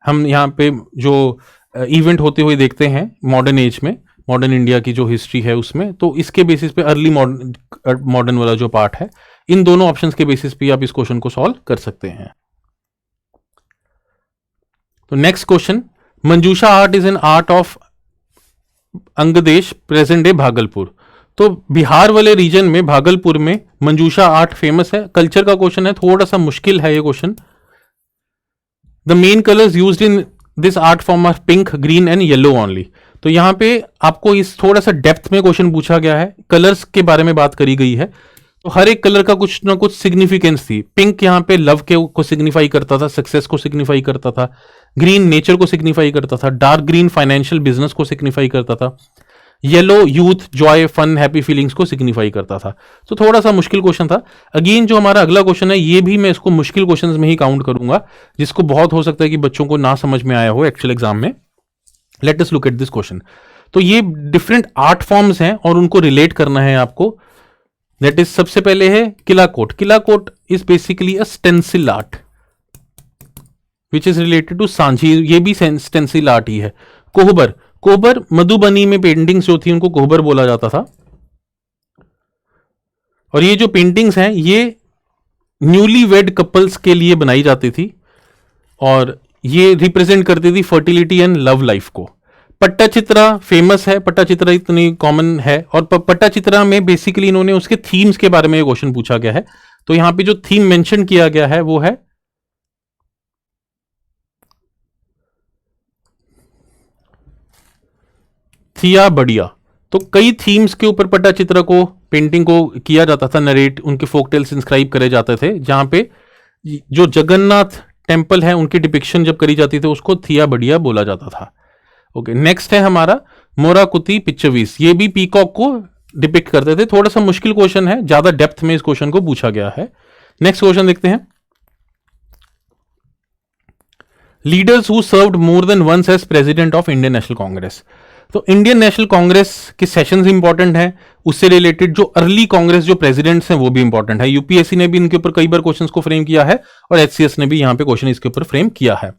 हम यहाँ पे जो इवेंट होते हुए देखते हैं मॉडर्न एज में, मॉडर्न इंडिया की जो हिस्ट्री है उसमें। तो इसके बेसिस पे अर्ली मॉडर्न वाला जो पार्ट है, इन दोनों ऑप्शंस के बेसिस पे आप इस क्वेश्चन को सॉल्व कर सकते हैं। तो next question, Manjusha art is an art of Angadesh present day Bhagalpur. तो बिहार वाले रीजन में भागलपुर में मंजूषा आर्ट फेमस है। कल्चर का क्वेश्चन है, थोड़ा सा मुश्किल है ये question. The main colours used in this art form of pink, green and yellow only. तो यहां पे आपको इस थोड़ा सा डेप्थ में क्वेश्चन पूछा गया है, कलर्स के बारे में बात करी गई है। तो हर एक कलर का कुछ ना कुछ सिग्निफिकेंस थी। पिंक यहाँ पे लव को सिग्निफाई करता था, सक्सेस को सिग्निफाई करता था। ग्रीन नेचर को सिग्निफाई करता था। डार्क ग्रीन फाइनेंशियल बिजनेस को सिग्निफाई करता था। Yellow youth, joy, fun, happy feelings को सिग्निफाई करता था। तो थोड़ा सा मुश्किल क्वेश्चन था। अगेन जो हमारा अगला क्वेश्चन है, ये भी मैं इसको मुश्किल क्वेश्चंस में ही काउंट करूंगा, जिसको बहुत हो सकता है कि बच्चों को ना समझ में आया हो एक्चुअल एग्जाम में। Late us look at this question. तो ये डिफरेंट आर्ट फॉर्म्स हैं और उनको रिलेट करना है आपको। दैट इज, सबसे पहले है Qila Kot. Qila Kot is basically a stencil art which is related to Sanjhi, ये भी स्टेंसिल आर्ट ही है। कोहबर, कोहबर मधुबनी में पेंटिंग्स जो थी उनको कोहबर बोला जाता था। और ये जो पेंटिंग्स हैं ये न्यूली वेड कपल्स के लिए बनाई जाती थी और ये रिप्रेजेंट करती थी फर्टिलिटी एंड लव लाइफ को। पट्टाचित्रा फेमस है, पट्टाचित्रा इतनी कॉमन है, और पट्टाचित्रा में बेसिकली इन्होंने उसके थीम्स के बारे में क्वेश्चन पूछा गया है। तो यहां पे जो थीम मेंशन किया गया है वो है थिया बढ़िया। तो कई थीम्स के ऊपर पट्टाचित्रा को पेंटिंग को किया जाता था नरेट, उनके फोक टेल्स इंस्क्राइब करे जाते थे, जहां पे जो जगन्नाथ टेम्पल है उनकी डिपिक्शन जब करी जाती थी उसको थिया बढ़िया बोला जाता था। ओके, नेक्स्ट है हमारा मोराकुती पिक्चवीस, ये भी पीकॉक को डिपिक्ट करते थे। थोड़ा सा मुश्किल क्वेश्चन है, ज्यादा डेप्थ में इस क्वेश्चन को पूछा गया है। नेक्स्ट क्वेश्चन देखते हैं। Leaders who served more than once as president of Indian National Congress. तो इंडियन नेशनल कांग्रेस के सेशंस इंपॉर्टेंट हैं, उससे रिलेटेड जो अर्ली कांग्रेस जो प्रेसिडेंट्स हैं वो भी इंपॉर्टेंट है। यूपीएससी ने भी इनके ऊपर कई बार क्वेश्चंस को फ्रेम किया है और एचसीएस ने भी यहां पे क्वेश्चन इसके ऊपर फ्रेम किया है।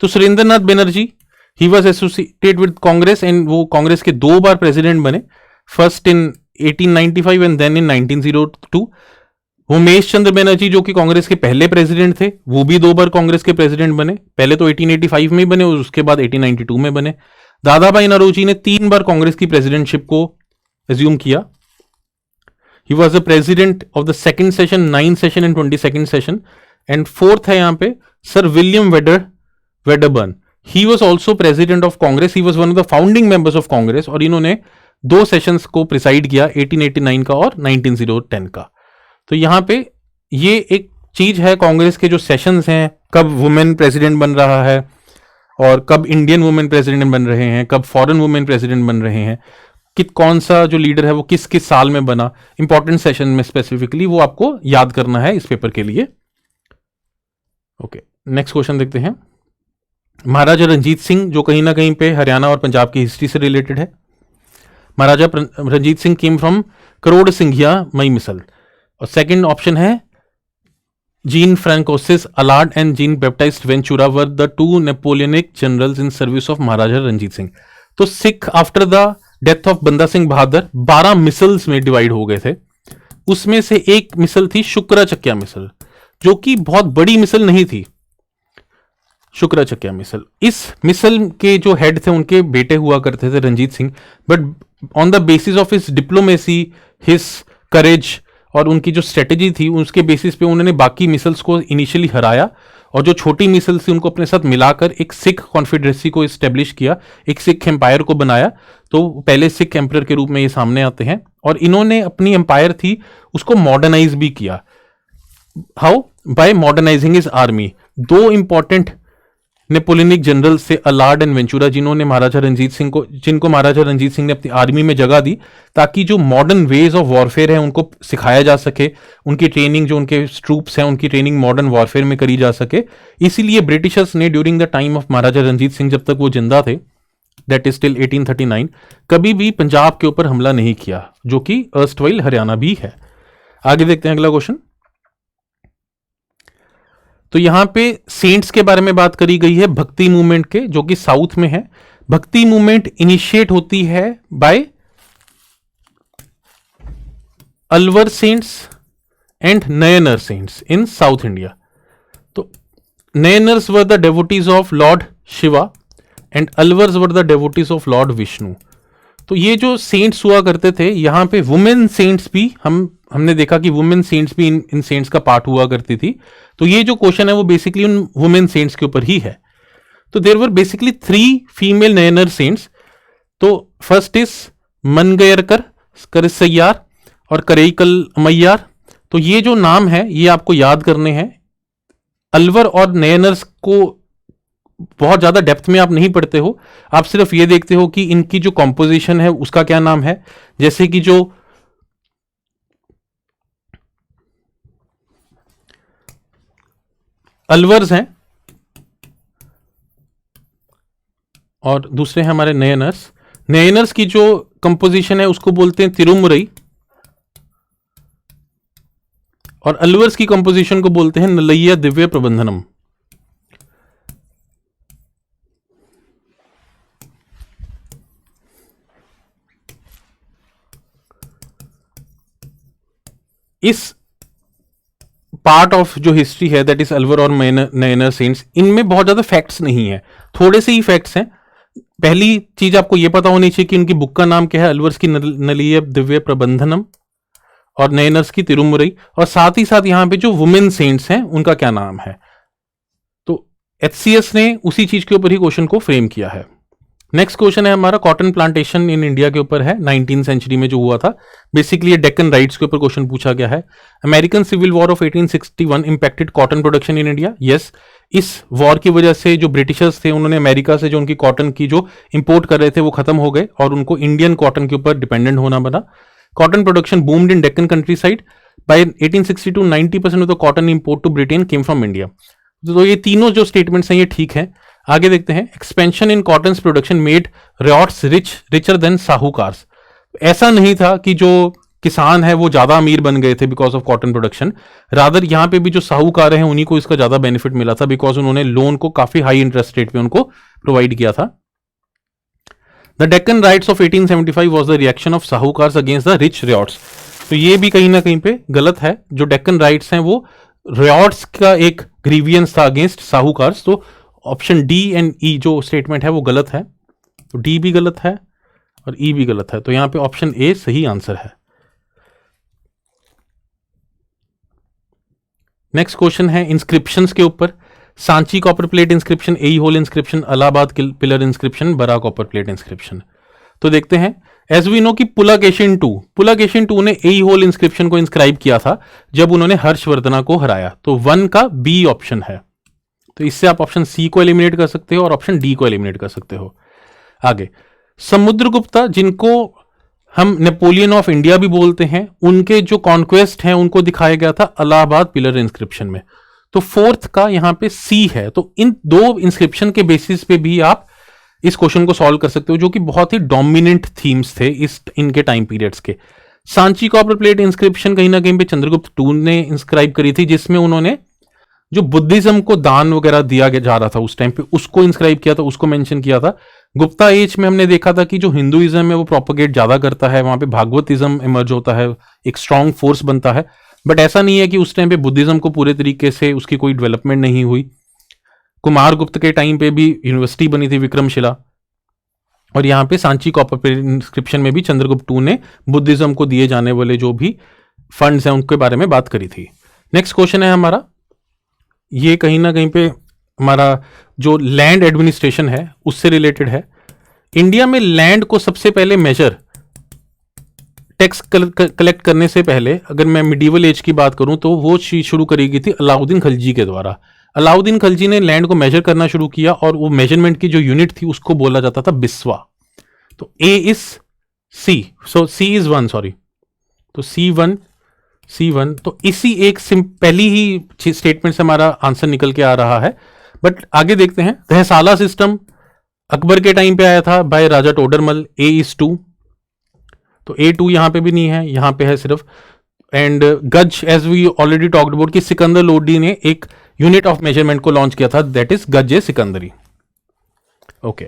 तो सुरेंद्रनाथ बनर्जी, ही was associated with Congress and वो कांग्रेस के 2 बार प्रेसिडेंट बने, first in 1895 and then in 1902। Umesh Chandra Banerjee जो कि कांग्रेस के पहले प्रेसिडेंट थे, वो भी 2 बार कांग्रेस के प्रेसिडेंट बने, पहले तो 1885 में बने और उसके बाद 1892 में बने। दादा भाई नौरोजी ने 3 बार कांग्रेस की प्रेसिडेंटशिप को एज्यूम किया। He was the president of the second session, 9th session and 22nd session. And fourth है यहां पे sir William Wedderburn, he was also president of Congress, he was one of the founding members of Congress, और इन्होंने 2 sessions को preside किया, 1889 का और 1910 का। तो यहां पे ये एक चीज है, कांग्रेस के जो सेशंस हैं, कब वुमेन प्रेसिडेंट बन रहा है और कब इंडियन वुमेन प्रेसिडेंट बन रहे हैं, कब फॉरेन वुमेन प्रेसिडेंट बन रहे हैं, कि कौन सा जो लीडर है वो किस किस साल में बना, इंपॉर्टेंट सेशन में स्पेसिफिकली वो आपको याद करना है इस पेपर के लिए। ओके, नेक्स्ट क्वेश्चन देखते हैं। महाराजा रंजीत सिंह जो कहीं ना कहीं पे हरियाणा और पंजाब की हिस्ट्री से रिलेटेड है। महाराजा रंजीत सिंह केम फ्रॉम करोड़ सिंघिया मई मिसल। और सेकंड ऑप्शन है Jean Francois Allard and Jean Baptiste Ventura were the 2 Napoleonic generals in service of Maharaja Ranjit Singh. तो Sikh after the death of Banda Singh Bahadur 12 misls में डिवाइड हो गए थे, उसमें से एक मिसल थी शुक्राचक्या मिसल, जो कि बहुत बड़ी मिसल नहीं थी, शुक्राचक्या मिसल। इस मिसल के जो हेड थे उनके बेटे हुआ करते थे Ranjit Singh, but on the basis of his diplomacy, his courage और उनकी जो स्ट्रेटेजी थी उसके बेसिस पे उन्होंने बाकी मिसल्स को इनिशियली हराया और जो छोटी मिसल्स थी उनको अपने साथ मिलाकर एक सिख कॉन्फेडरेसी को एस्टेब्लिश किया, एक सिख एम्पायर को बनाया। तो पहले सिख एम्परर के रूप में ये सामने आते हैं और इन्होंने अपनी एम्पायर थी उसको मॉडर्नाइज भी किया। How? By modernizing his army. 2 important Napoleonic general से अलार्ड एंड वेंचुरा, जिनको महाराजा रंजीत सिंह ने अपनी आर्मी में जगह दी ताकि जो मॉडर्न वेज ऑफ वॉरफेयर है उनको सिखाया जा सके, उनकी ट्रेनिंग जो उनके ट्रूप्स हैं उनकी ट्रेनिंग मॉडर्न वॉरफेयर में करी जा सके। इसीलिए ब्रिटिशर्स ने during the time of Maharaja Ranjit Singh, जब तक वो जिंदा थे, दैट इज टिल 1839, कभी भी पंजाब के ऊपर हमला नहीं किया, जो कि अर्स्टवाइल हरियाणा भी है। आगे देखते हैं अगला क्वेश्चन। तो यहां पे सेंट्स के बारे में बात करी गई है भक्ति मूवमेंट के, जो कि साउथ में है। भक्ति मूवमेंट इनिशिएट होती है by Alvar saints and Nayanar saints in South India. तो Nayanars were the devotees of lord Shiva and Alvars were the devotees of lord Vishnu. तो ये जो सेंट्स हुआ करते थे, यहां पे वुमेन सेंट्स भी हमने देखा कि वुमेन सेंट्स भी इन सेंट्स का पार्ट हुआ करती थी। तो ये जो क्वेश्चन है वो बेसिकली उन वुमेन सेंट्स के ऊपर ही है। तो there were basically 3 female Nayanar saints. तो फर्स्ट इज मनगयरकर, करसैयार और करेईकल मैयार। तो ये जो नाम है ये आपको याद करने हैं। अलवर और नयनर्स को बहुत ज्यादा डेप्थ में आप नहीं पढ़ते हो, आप सिर्फ ये देखते हो कि इनकी जो कॉम्पोजिशन है उसका क्या नाम है। जैसे कि जो अलवर्स हैं और दूसरे हैं हमारे नयनर्स। नयनर्स की जो कंपोजिशन है उसको बोलते हैं तिरुमुरई और अलवर्स की कंपोजिशन को बोलते हैं नलैया दिव्य प्रबंधनम। इस पार्ट ऑफ जो हिस्ट्री है दैट इज अलवर और नयनर सेंट्स, इनमें बहुत ज्यादा फैक्ट्स नहीं है, थोड़े से ही फैक्ट्स हैं। पहली चीज आपको ये पता होनी चाहिए कि उनकी बुक का नाम क्या है, अलवर्स की नलिय दिव्य प्रबंधनम और नयनर्स की तिरुमुरई, और साथ ही साथ यहाँ पे जो वुमेन सेंट्स हैं उनका क्या नाम है। तो एचसीएस ने उसी चीज के ऊपर ही क्वेश्चन को फ्रेम किया है। नेक्स्ट क्वेश्चन है हमारा कॉटन प्लांटेशन इन इंडिया के ऊपर है, 19th सेंचुरी में जो हुआ था। बेसिकली ये डेक्कन राइट्स के ऊपर क्वेश्चन पूछा गया है। American Civil War of 1861 impacted cotton production in India. Yes, इस वॉर की वजह से जो ब्रिटिशर्स थे उन्होंने अमेरिका से जो उनकी कॉटन की जो इंपोर्ट कर रहे थे वो खत्म हो गए और उनको इंडियन कॉटन के ऊपर डिपेंडेंट होना बना। Cotton production boomed in Deccan countryside. By 1862 90% of the cotton import to Britain came from India. तो ये तीनों जो स्टेटमेंट्स हैं ये ठीक है। आगे देखते हैं, expansion in cotton production made ryots richer than sahukars. ऐसा नहीं था कि जो किसान है वो ज्यादा अमीर बन गए थे because of cotton production, rather यहाँ पे भी जो साहूकार हैं उन्हीं को इसका ज्यादा बेनिफिट मिला था बिकॉज उन्होंने लोन को काफी हाई इंटरेस्ट रेट पे उनको प्रोवाइड किया था। The Deccan riots of 1875 was the reaction of sahukars against the rich ryots. तो ये भी कहीं ना कहीं पे गलत है। जो डेक्कन राइट्स हैं वो रियॉट्स का एक ग्रीवियंस था अगेंस्ट साहूकार्स। तो ऑप्शन डी एंड ई जो स्टेटमेंट है वो गलत है। तो डी भी गलत है और ई भी गलत है। तो यहां पे ऑप्शन ए सही आंसर है। नेक्स्ट क्वेश्चन है इंस्क्रिप्शंस के ऊपर। Sanchi copper plate inscription, Aihole inscription, Allahabad pillar inscription, Barah copper plate inscription. तो देखते हैं, एज वी नो कि पुलकेशिन टू ने एई होल इंस्क्रिप्शन को इंस्क्राइब किया था जब उन्होंने हर्षवर्धना को हराया। तो 1 का बी ऑप्शन है। तो इससे आप ऑप्शन सी को एलिमिनेट कर सकते हो और ऑप्शन डी को एलिमिनेट कर सकते हो। आगे, समुद्रगुप्ता जिनको हम नेपोलियन ऑफ इंडिया भी बोलते हैं, उनके जो कॉन्क्वेस्ट हैं उनको दिखाया गया था इलाहाबाद पिलर इंस्क्रिप्शन में। तो 4th का यहां पे सी है। तो इन दो इंस्क्रिप्शन के बेसिस पे भी आप इस क्वेश्चन को सॉल्व कर सकते हो जो कि बहुत ही डोमिनेंट थीम्स थे इनके टाइम पीरियड्स के। सांची कॉपर प्लेट इंस्क्रिप्शन कहीं ना कहीं पे चंद्रगुप्त II ने इंस्क्राइब करी थी, जिसमें उन्होंने जो बुद्धिज्म को दान वगैरह दिया जा रहा था उस टाइम पे उसको इंस्क्राइब किया था, उसको मेंशन किया था। गुप्ता एज में हमने देखा था कि जो हिंदुइज्म है वो प्रोपोगेट ज्यादा करता है, वहां पे भागवतिज्म इमर्ज होता है, एक स्ट्रांग फोर्स बनता है। बट ऐसा नहीं है कि उस टाइम पे बुद्धिज्म को पूरे तरीके से उसकी कोई डेवलपमेंट नहीं हुई। कुमार गुप्त के टाइम पे भी यूनिवर्सिटी बनी थी विक्रमशिला, और यहाँ पे सांची कॉपर प्लेट इंस्क्रिप्शन में भी चंद्रगुप्त II ने बुद्धिज्म को दिए जाने वाले जो भी फंड्स हैं उनके बारे में बात करी थी। नेक्स्ट क्वेश्चन है हमारा, ये कहीं ना कहीं पे हमारा जो लैंड एडमिनिस्ट्रेशन है उससे रिलेटेड है। इंडिया में लैंड को सबसे पहले मेजर टैक्स कलेक्ट करने से पहले अगर मैं मिडीवल एज की बात करूं तो वो चीज शुरू करी गई थी अलाउद्दीन खिलजी के द्वारा। अलाउद्दीन खिलजी ने लैंड को मेजर करना शुरू किया और वो मेजरमेंट की जो यूनिट थी उसको बोला जाता था बिस्वा। तो A is C, so C is 1, sorry. तो C1 तो इसी एक पहली ही स्टेटमेंट से हमारा आंसर निकल के आ रहा है। बट आगे देखते हैं, तहसाला सिस्टम अकबर के टाइम पे आया था by Raja Todarmal, A is 2। तो A2 यहां पे भी नहीं है, यहां पे है सिर्फ। And gaz, as we already talked about कि सिकंदर लोडी ने एक यूनिट ऑफ मेजरमेंट को लॉन्च किया था, दैट इज गज ए सिकंदरी। Okay,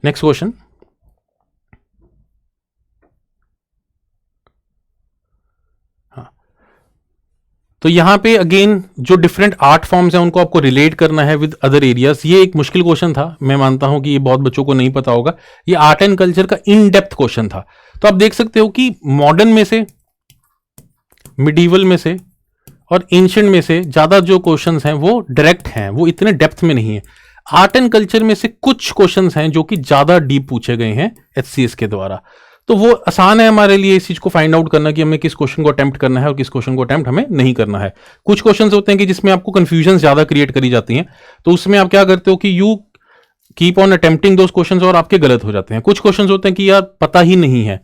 next question. तो यहां पे अगेन जो डिफरेंट आर्ट फॉर्म्स हैं उनको आपको रिलेट करना है विद अदर एरियाज। ये एक मुश्किल क्वेश्चन था, मैं मानता हूं कि ये बहुत बच्चों को नहीं पता होगा। ये आर्ट एंड कल्चर का इन डेप्थ क्वेश्चन था। तो आप देख सकते हो कि मॉडर्न में से, मिडीवल में से और एंशिएंट में से ज्यादा जो क्वेश्चंस हैं वो डायरेक्ट हैं, वो इतने डेप्थ में नहीं है। आर्ट एंड कल्चर में से कुछ क्वेश्चंस हैं जो कि ज्यादा डीप पूछे गए हैं एचसीएस के द्वारा। तो वो आसान है हमारे लिए इस चीज को फाइंड आउट करना कि हमें किस क्वेश्चन को अटेम्प्ट करना है और किस क्वेश्चन को अटेम्प्ट हमें नहीं करना है। कुछ क्वेश्चंस होते हैं कि जिसमें आपको कंफ्यूजन ज्यादा क्रिएट करी जाती हैं, तो उसमें आप क्या करते हो कि you keep on attempting those questions और आपके गलत हो जाते हैं। कुछ क्वेश्चंस होते हैं कि यार पता ही नहीं है,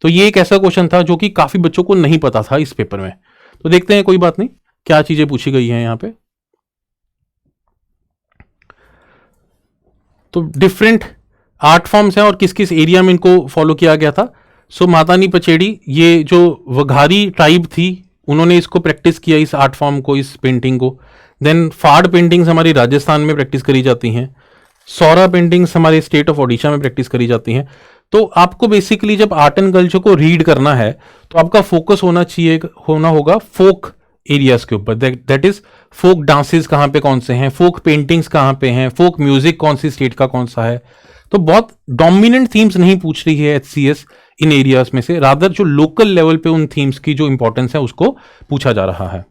तो ये एक ऐसा क्वेश्चन था जो कि काफी बच्चों को नहीं पता था इस पेपर में। तो देखते हैं, कोई बात नहीं, क्या चीजें पूछी गई हैं यहाँ पे। तो डिफरेंट आर्ट फॉर्म्स हैं और किस किस एरिया में इनको फॉलो किया गया था। सो मातानी पचेड़ी, ये जो वघारी ट्राइब थी, उन्होंने इसको प्रैक्टिस किया, इस आर्ट फॉर्म को, इस पेंटिंग को। देन फाड़ पेंटिंग्स हमारी राजस्थान में प्रैक्टिस करी जाती हैं। सौरा पेंटिंग्स हमारे स्टेट ऑफ ओडिशा में प्रैक्टिस करी जाती हैं। तो आपको बेसिकली जब आर्ट एंड कल्चर को रीड करना है तो आपका फोकस होना होगा फोक एरियाज के ऊपर। दैट इज फोक डांसेस कहाँ पे कौन से हैं, फोक पेंटिंग्स कहाँ पे हैं, फोक म्यूजिक कौन सी स्टेट का कौन सा है, तो बहुत डोमिनेंट थीम्स नहीं पूछ रही है एचसीएस इन एरियाज में से, रादर जो लोकल लेवल पे उन थीम्स की जो इंपॉर्टेंस है उसको पूछा जा रहा है।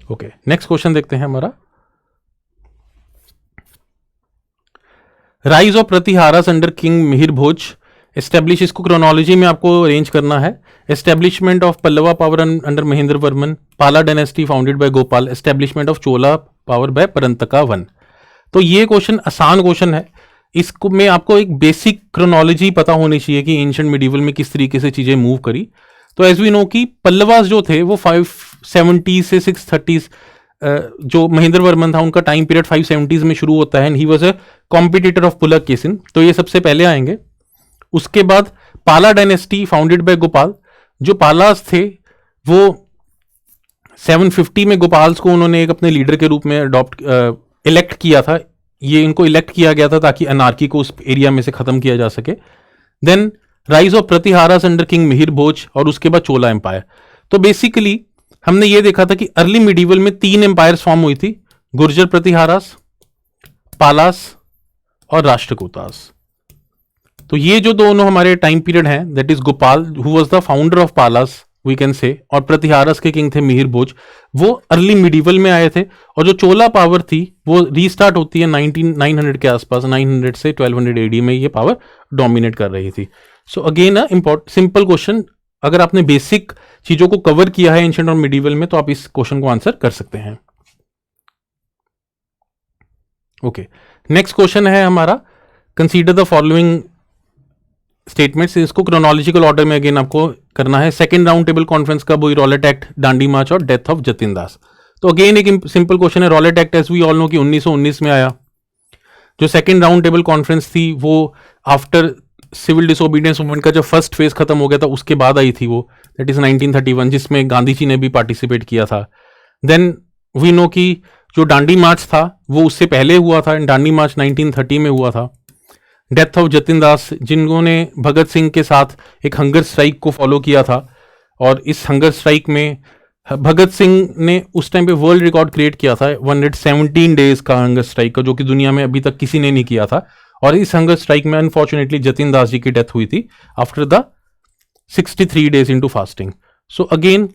ओके, नेक्स्ट क्वेश्चन देखते हैं हमारा। Rise of Pratiharas under king Mihir Bhoj establish, इसको क्रोनोलॉजी में आपको अरेंज करना है। Establishment of Pallava power under Mahendra Varman, Pala dynasty founded by Gopal, establishment of Chola power by Parantaka one. तो ये क्वेश्चन आसान क्वेश्चन है, इसको में आपको एक बेसिक क्रोनोलॉजी पता होनी चाहिए कि एंशिएंट मिडीवल में किस तरीके से चीजें मूव करी। तो एज वी नो कि पल्लवास जो थे वो 570 से 630, जो महेंद्र वर्मन था उनका टाइम पीरियड 570s में शुरू होता है, and he was a competitor of Pulak casein, तो ये सबसे पहले आएंगे। उसके बाद पाला डायनेस्टी फाउंडेड बाय गोपाल, जो पालास थे वो 750 में गोपाल्स को उन्होंने एक अपने लीडर के रूप में इलेक्ट किया था। ये इनको इलेक्ट किया गया था ताकि अनार्की को उस एरिया में से खत्म किया जा सके। Then rise of Pratiharas under king Mihir Bhoj, और उसके बाद चोला एम्पायर। तो बेसिकली हमने ये देखा था कि अर्ली मिडीवल में 3 एम्पायर्स फॉर्म हुई थी, गुर्जर प्रतिहारास, पालास और राष्ट्रकूतास। तो ये जो दोनों हमारे टाइम पीरियड हैं, that is Gopal who was the founder of Palas we can say, और प्रतिहारस के किंग थे मिहिर भोज, वो अर्ली मिडीवल में आए थे। और जो चोला पावर थी वो रीस्टार्ट होती है 900 के आसपास, 900 से 1200 एडी में ये पावर डोमिनेट कर रही थी। सो अगेन सिंपल क्वेश्चन, अगर आपने बेसिक चीजों को कवर किया है एंशिएंट और मिडीवल में तो आप इस क्वेश्चन को आंसर कर सकते हैं। ओके, नेक्स्ट क्वेश्चन है हमारा, कंसीडर द फॉलोइंग स्टेटमेंट्स। इसको क्रोनोलॉजिकल ऑर्डर में अगेन आपको करना है। सेकंड राउंड टेबल कॉन्फ्रेंस कब हुई, रॉलेट एक्ट, दांडी मार्च और डेथ ऑफ जतिन दास। तो अगेन एक सिंपल क्वेश्चन है, Rowlatt act as we all know कि 1919 में आया। जो सेकंड राउंड टेबल कॉन्फ्रेंस थी वो आफ्टर सिविल डिसोबीडियंस मूवमेंट का जब फर्स्ट फेज खत्म हो गया था उसके बाद आई थी वो, दैट इज 1931, जिसमें गांधी जी ने भी पार्टिसिपेट किया था। देन वी नो कि जो दांडी मार्च था वो उससे पहले हुआ था, दांडी मार्च 1930 में हुआ था। डेथ ऑफ जतिन दास, जिन्होंने भगत सिंह के साथ एक हंगर स्ट्राइक को फॉलो किया था, और इस हंगर स्ट्राइक में भगत सिंह ने उस टाइम पे वर्ल्ड रिकॉर्ड क्रिएट किया था 117 डेज का हंगर स्ट्राइक का, जो कि दुनिया में अभी तक किसी ने नहीं किया था। और इस हंगर स्ट्राइक में अनफॉर्चुनेटली जतिन दास जी की डेथ हुई थी after the 63 days into fasting. So again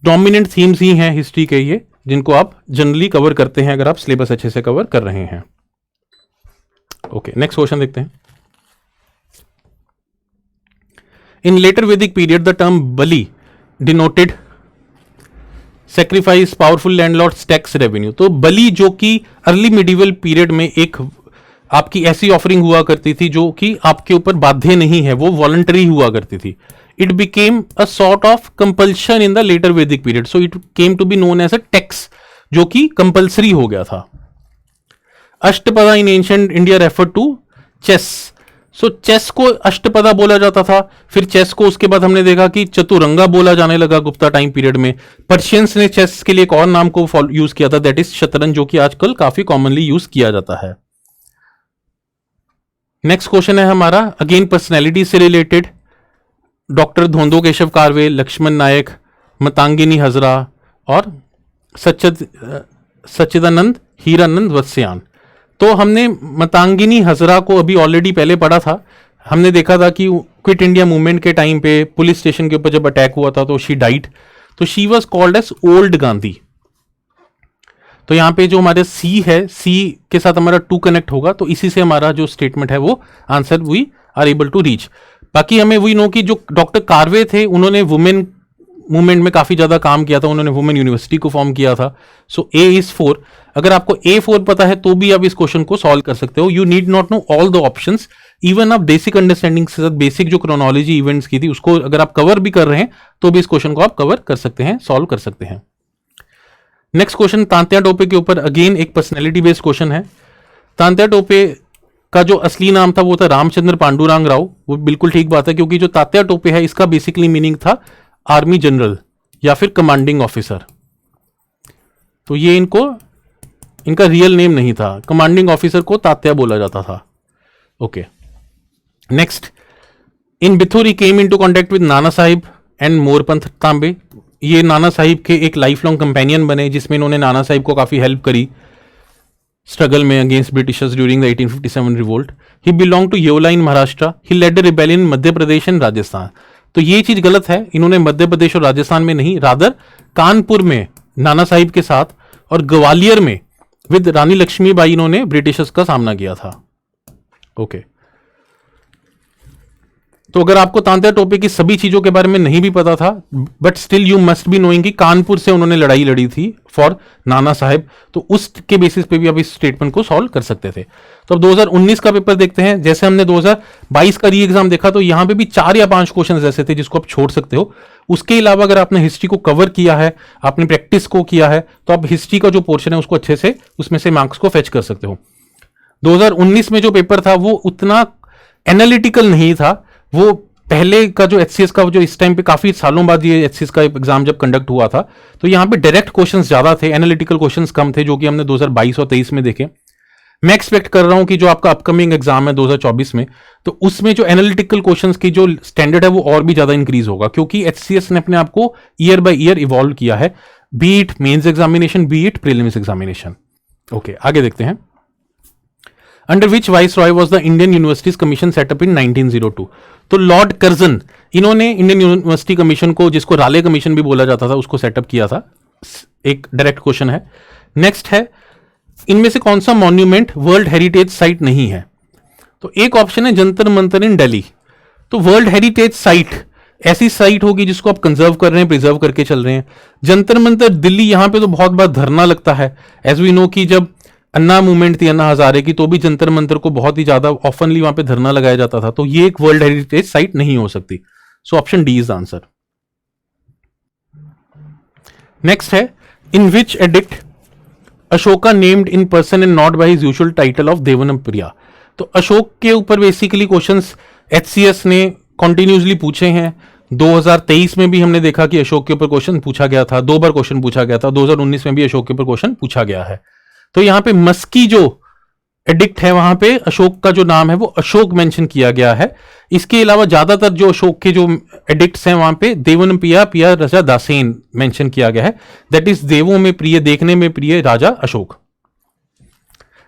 dominant themes ही हैं हिस्ट्री के ये, जिनको आप जनरली कवर करते हैं अगर आप सिलेबस अच्छे से कवर कर रहे हैं। ओके, नेक्स्ट क्वेश्चन देखते हैं। इन letter Vedic period the term Bali denoted sacrifice powerful landlords tax revenue. तो बलि जो कि अर्ली मिडिवल पीरियड में एक आपकी ऐसी ऑफरिंग हुआ करती थी जो कि आपके ऊपर बाध्य नहीं है, वो वॉलंटरी हुआ करती थी। It became a sort of compulsion in the later Vedic period, so it came to be known as a tax, जो कि कंपल्सरी हो गया था। Ashtapada in ancient India refer to chess, so chess को अष्टपदा बोला जाता था। फिर चेस को उसके बाद हमने देखा कि चतुरंगा बोला जाने लगा गुप्ता टाइम पीरियड में। पर्शियंस ने चेस के लिए एक और नाम को यूज किया था, दैट इज शतरंज, जो कि आजकल काफी कॉमनली यूज किया जाता है। नेक्स्ट क्वेश्चन है हमारा, अगेन पर्सनैलिटी से रिलेटेड। डॉक्टर धोंदो केशव कारवे, लक्ष्मण नायक, मतांगिनी हजरा और सच्चिदानंद हीरानंद वत्स्यान। तो हमने मतांगिनी हजरा को अभी ऑलरेडी पहले पढ़ा था। हमने देखा था कि क्विट इंडिया मूवमेंट के टाइम पे पुलिस स्टेशन के ऊपर जब अटैक हुआ था तो शी डाइट, तो she was called as old Gandhi. तो यहाँ पे जो हमारे सी है, सी के साथ हमारा टू कनेक्ट होगा, तो इसी से हमारा जो स्टेटमेंट है वो answer we are able to reach. बाकी हमें वी नो कि जो डॉक्टर कारवे थे उन्होंने वुमेन मूवमेंट में काफी ज्यादा काम किया था, उन्होंने वुमेन यूनिवर्सिटी को फॉर्म किया था। सो ए इज 4। अगर आपको A4 पता है तो भी आप इस क्वेश्चन को सॉल्व कर सकते हो। You need not know all the options, even आप बेसिक अंडरस्टैंडिंग के साथ बेसिक जो क्रोनोलॉजी इवेंट्स की थी उसको अगर आप कवर भी कर रहे हैं तो भी इस क्वेश्चन को आप कवर कर सकते हैं, सॉल्व कर सकते हैं। नेक्स्ट क्वेश्चन तांत्या टोपे के ऊपर, अगेन एक पर्सनैलिटी बेस्ड क्वेश्चन है। तांत्या टोपे का जो असली नाम था वो था रामचंद्र पांडुरंग राव। वो बिल्कुल ठीक बात है, क्योंकि जो तात्या टोपे है इसका बेसिकली मीनिंग था आर्मी जनरल या फिर कमांडिंग ऑफिसर। तो ये इनका रियल नेम नहीं था, कमांडिंग ऑफिसर को तात्या बोला जाता था। Okay, next, in Bithoor he came into contact with Nana Sahib and Moropant तांबे। ये नाना साहिब के एक लाइफ लॉन्ग कंपेनियन बने, जिसमें इन्होंने नाना साहिब को काफी हेल्प करी। स्ट्रगल में against Britishers during the 1857 revolt. He belong to Yeola in Maharashtra. He led a rebellion in Madhya Pradesh and Rajasthan. तो ये चीज गलत है, इन्होंने मध्य प्रदेश और राजस्थान में नहीं, रादर कानपुर में नाना साहिब के साथ और ग्वालियर में विद रानी लक्ष्मीबाई इन्होंने ब्रिटिशर्स का सामना किया था. ओके तो अगर आपको तांत्या टोपे की सभी चीजों के बारे में नहीं भी पता था, but still you must be knowing कि कानपुर से उन्होंने लड़ाई लड़ी थी फॉर नाना साहेब, तो उसके बेसिस पे भी आप इस स्टेटमेंट को सॉल्व कर सकते थे. तो अब 2019 का पेपर देखते हैं. जैसे हमने 2022 का री एग्जाम देखा तो यहां पे भी 4 या 5 क्वेश्चन ऐसे थे जिसको आप छोड़ सकते हो. उसके अलावा अगर आपने हिस्ट्री को कवर किया है, आपने प्रैक्टिस को किया है, तो आप हिस्ट्री का जो पोर्शन है उसको अच्छे से उसमें से मार्क्स को फेच कर सकते हो. 2019 में जो पेपर था वो उतना एनालिटिकल नहीं था. वो पहले का जो एचसीएस का जो इस टाइम पे काफी सालों बाद ये एचसीएस का एग्जाम जब कंडक्ट हुआ था, तो यहाँ पे डायरेक्ट क्वेश्चंस ज्यादा थे, एनालिटिकल क्वेश्चंस कम थे, जो कि हमने 2022 और 23 में देखे. मैं एक्सपेक्ट कर रहा हूं कि जो आपका अपकमिंग एग्जाम है 2024 में, तो उसमें जो एनालिटिकल क्वेश्चंस की जो स्टैंडर्ड है वो और भी ज्यादा इंक्रीज होगा, क्योंकि एचसीएस ने अपने आप को ईयर बाय ईयर इवॉल्व किया है, be it mains examination, be it prelims examination. Okay आगे देखते हैं. Under which viceroy was the Indian universities commission set up in 1902. तो लॉर्ड कर्जन इन्होंने इंडियन यूनिवर्सिटी कमीशन को, जिसको राले कमीशन भी बोला जाता था, उसको सेटअप किया था. एक डायरेक्ट क्वेश्चन है. नेक्स्ट है, इनमें से कौन सा मॉन्यूमेंट वर्ल्ड हेरिटेज साइट नहीं है? तो एक ऑप्शन है जंतर मंतर इन दिल्ली. तो वर्ल्ड हेरिटेज साइट ऐसी साइट होगी जिसको आप कंजर्व कर रहे हैं, प्रिजर्व करके चल रहे हैं. जंतर मंतर दिल्ली, यहां पे तो बहुत बार धरना लगता है. एज वी नो कि जब अन्ना मूवमेंट थी अन्ना हजारे की, तो भी जंतर मंतर को बहुत ही ज्यादा ऑफनली वहां पे धरना लगाया जाता था. तो ये एक वर्ल्ड हेरिटेज साइट नहीं हो सकती. So option D is answer. Next है, in which edict Ashoka named in person and not by his usual title of Devanampriya. तो अशोक के ऊपर बेसिकली क्वेश्चंस एचसीएस ने कंटिन्यूसली पूछे हैं. 2023 में भी हमने देखा कि अशोक के ऊपर क्वेश्चन पूछा गया था, 2 बार क्वेश्चन पूछा गया था. 2019 में भी अशोक के ऊपर क्वेश्चन पूछा गया है. तो यहां पे मस्की जो एडिक्ट है वहां पे अशोक का जो नाम है वो अशोक मेंशन किया गया है. इसके अलावा ज्यादातर जो अशोक के जो एडिक्ट्स हैं वहां पे देवनप्रिया पिया राजा दासेन मेंशन किया गया है. दैट इज देवों में प्रिय, देखने में प्रिय राजा अशोक.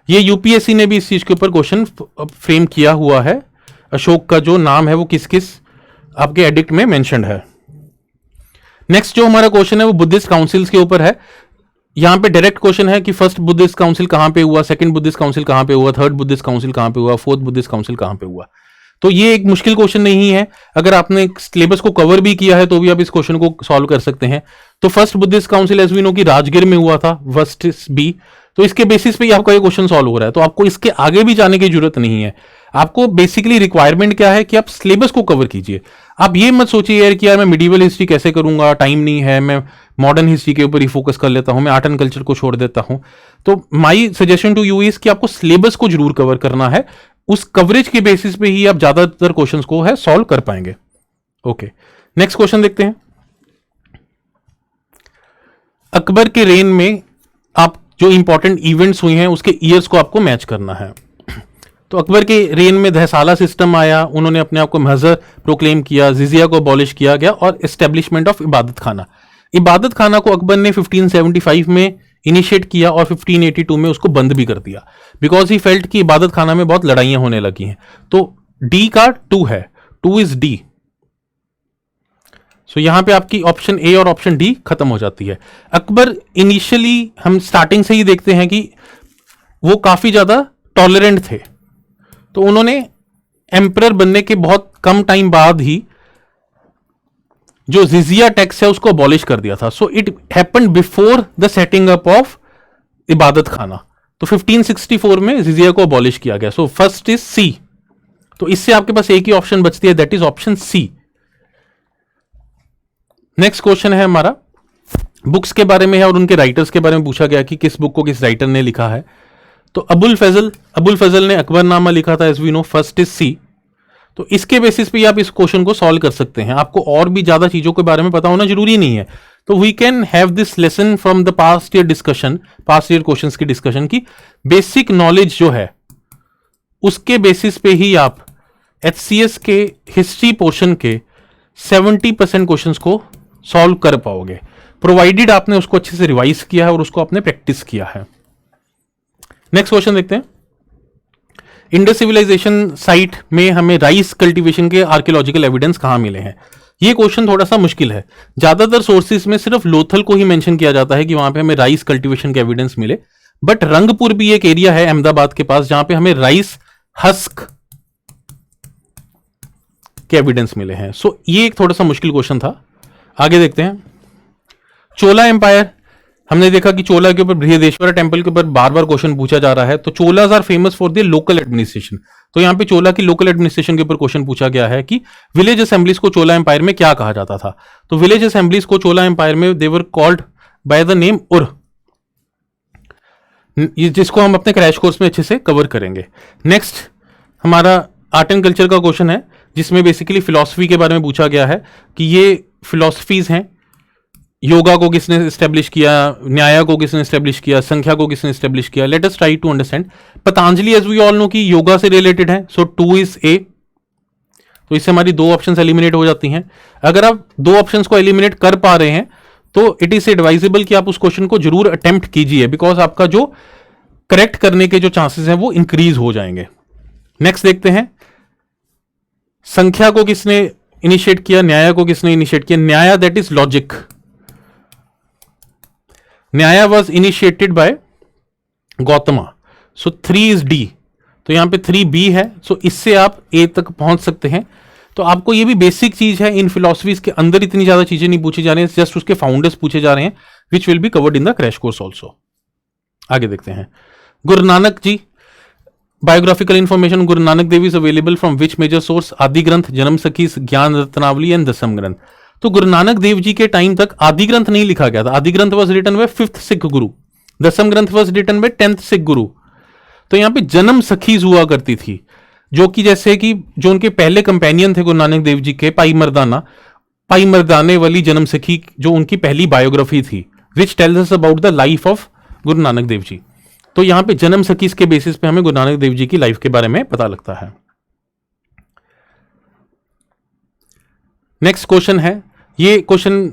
ये यूपीएससी ने भी इस चीज के ऊपर क्वेश्चन फ्रेम किया हुआ है. अशोक का जो नाम है वो किस किस आपके एडिक्ट में मेंशन्ड है. नेक्स्ट जो हमारा क्वेश्चन है वो बुद्धिस्ट काउंसिल्स के ऊपर है. यहां पे डायरेक्ट क्वेश्चन है कि फर्स्ट बुद्धिस्ट काउंसिल कहां पे हुआ, सेकंड बुद्धिस्ट काउंसिल कहां पे हुआ, थर्ड बुद्धिस्ट काउंसिल कहां पे हुआ, फोर्थ बुद्धिस्ट काउंसिल कहां पे हुआ. तो ये एक मुश्किल क्वेश्चन नहीं है. अगर आपने सिलेबस को कवर भी किया है तो भी आप इस क्वेश्चन को सॉल्व कर सकते हैं. तो first Buddhist council as we know कि राजगीर में हुआ था, फर्स्ट इज बी. तो इसके बेसिस पे ही आपका ये क्वेश्चन सॉल्व हो रहा है. तो आपको इसके आगे भी जाने की जरूरत नहीं है. आपको बेसिकली रिक्वायरमेंट क्या है कि आप सिलेबस को कवर कीजिए. आप ये मत सोचिए यार कि यार मैं मिडिवल हिस्ट्री कैसे करूंगा, टाइम नहीं है, मैं मॉडर्न हिस्ट्री के ऊपर ही फोकस कर लेता हूं, मैं आर्ट एंड कल्चर को छोड़ देता हूं. तो my suggestion to you is कि आपको सिलेबस को जरूर कवर करना है. उस कवरेज के बेसिस पे ही आप ज्यादातर क्वेश्चंस को है सॉल्व कर पाएंगे. ओके नेक्स्ट क्वेश्चन देखते हैं. अकबर के रेन में आप जो इंपॉर्टेंट इवेंट्स हुए हैं उसके ईयर्स को आपको मैच करना है. तो अकबर के रेन में धहसाला सिस्टम आया, उन्होंने अपने आप को महजर प्रोक्लेम किया, जिजिया को अबॉलिश किया गया और एस्टेब्लिशमेंट ऑफ इबादत खाना. इबादत खाना को अकबर ने 1575 में इनिशिएट किया और 1582 में उसको बंद भी कर दिया, बिकॉज ही फेल्ट कि इबादत खाना में बहुत लड़ाइयां होने लगी हैं. तो डी का 2 है, 2 इज डी. सो यहां पे आपकी ऑप्शन ए और ऑप्शन डी खत्म हो जाती है. अकबर इनिशियली हम स्टार्टिंग से ही देखते हैं कि वो काफी ज्यादा टॉलरेंट थे. तो उन्होंने एम्परर बनने के बहुत कम टाइम बाद ही जो जिजिया टैक्स है उसको अबॉलिश कर दिया था. So it happened before the setting up of इबादत खाना. तो 1564 में जिजिया को अबॉलिश किया गया. So first is C. तो इससे आपके पास एक ही ऑप्शन बचती है, that is option C. Next question है हमारा बुक्स के बारे में है और उनके राइटर्स के बारे में पूछा गया कि किस बुक को किस राइटर ने लिखा है. तो अबुल फजल ने अकबरनामा लिखा था, as we know first is C. तो इसके बेसिस पे आप इस क्वेश्चन को सॉल्व कर सकते हैं. आपको और भी ज्यादा चीजों के बारे में पता होना जरूरी नहीं है. तो we can have this lesson from the past year discussion, past year questions की डिस्कशन की बेसिक नॉलेज जो है उसके बेसिस पे ही आप एचसीएस के हिस्ट्री पोर्शन के 70% क्वेश्चंस को सॉल्व कर पाओगे, प्रोवाइडेड आपने उसको अच्छे से रिवाइज किया है और उसको आपने प्रैक्टिस किया है. नेक्स्ट क्वेश्चन देखते हैं। इंडस सिविलाइजेशन साइट में हमें राइस कल्टीवेशन के आर्कियोलॉजिकल एविडेंस कहां मिले हैं? ये क्वेश्चन थोड़ा सा मुश्किल है। ज्यादातर सोर्सेज में सिर्फ लोथल को ही मेंशन किया जाता है कि वहां पे हमें राइस कल्टीवेशन के एविडेंस मिले, बट रंगपुर भी एक एरिया है अहमदाबाद के पास जहां पे हमें राइस हस्क के एविडेंस मिले हैं। सो ये एक थोड़ा सा मुश्किल क्वेश्चन था। आगे देखते हैं। चोला एम्पायर, हमने देखा कि चोला के ऊपर बृहदेश्वरा टेंपल के ऊपर बार बार क्वेश्चन पूछा जा रहा है। तो Cholas are famous for the local administration, तो यहां पे चोला की लोकल एडमिनिस्ट्रेशन के ऊपर क्वेश्चन पूछा गया है कि विलेज असेंबलीज को चोला एम्पायर में क्या कहा जाता था? तो विलेज असेंबलीज को चोला एम्पायर में they were called by the name Ur, जिसको हम अपने क्रैश कोर्स में अच्छे से कवर करेंगे। नेक्स्ट हमारा आर्ट एंड कल्चर का क्वेश्चन है, जिसमें बेसिकली फिलॉसफी के बारे में पूछा गया है कि ये फिलॉसफीज हैं। योगा को किसने एस्टेब्लिश किया, न्याय को किसने एस्टेब्लिश किया, संख्या को किसने एस्टेब्लिश किया? Let us try to understand. Patanjali as we all know कि योगा से रिलेटेड है, सो 2 इज ए। तो इससे हमारी 2 ऑप्शंस एलिमिनेट हो जाती हैं। अगर आप 2 ऑप्शंस को एलिमिनेट कर पा रहे हैं तो इट इज एडवाइजेबल कि आप उस क्वेश्चन को जरूर अटेम्प्ट कीजिए, बिकॉज आपका जो करेक्ट करने के जो चांसेस हैं वो इंक्रीज हो जाएंगे। नेक्स्ट देखते हैं। संख्या को किसने इनिशिएट किया, न्याय को किसने इनिशिएट किया? Nyaya that is logic, Nyaya was initiated by Gautama. So 3 is D, तो यहां पे 3B है। सो इससे आप ए तक पहुंच सकते हैं। तो आपको ये भी बेसिक चीज है, इन फिलॉसफीज के अंदर इतनी ज्यादा चीजें नहीं पूछी जा रही हैं, जस्ट उसके फाउंडर्स पूछे जा रहे हैं, which will be covered in the crash course also. आगे देखते हैं। Guru Nanak ji, biographical information. Guru Nanak Dev is available from which major source? Adi Granth, जन्म सखी, ज्ञान रत्नावली एंड दसम ग्रंथ। तो गुरु नानक देव जी के टाइम तक आदि ग्रंथ नहीं लिखा गया था। आदि ग्रंथ was written by 5th Sikh गुरु, दसम ग्रंथ was written by 10th Sikh गुरु। तो यहां पे जन्म सखीज हुआ करती थी, जो कि जैसे कि जो उनके पहले कंपेनियन थे गुरु नानक देव जी के, पाई मर्दाने वाली जन्म सखी जो उनकी पहली बायोग्राफी थी, which tells us about the life of गुरु नानक देव जी। तो यहां पे जन्म सखीज के बेसिस पे हमें गुरु नानक देव जी की लाइफ के बारे में पता लगता है। नेक्स्ट क्वेश्चन है, ये क्वेश्चन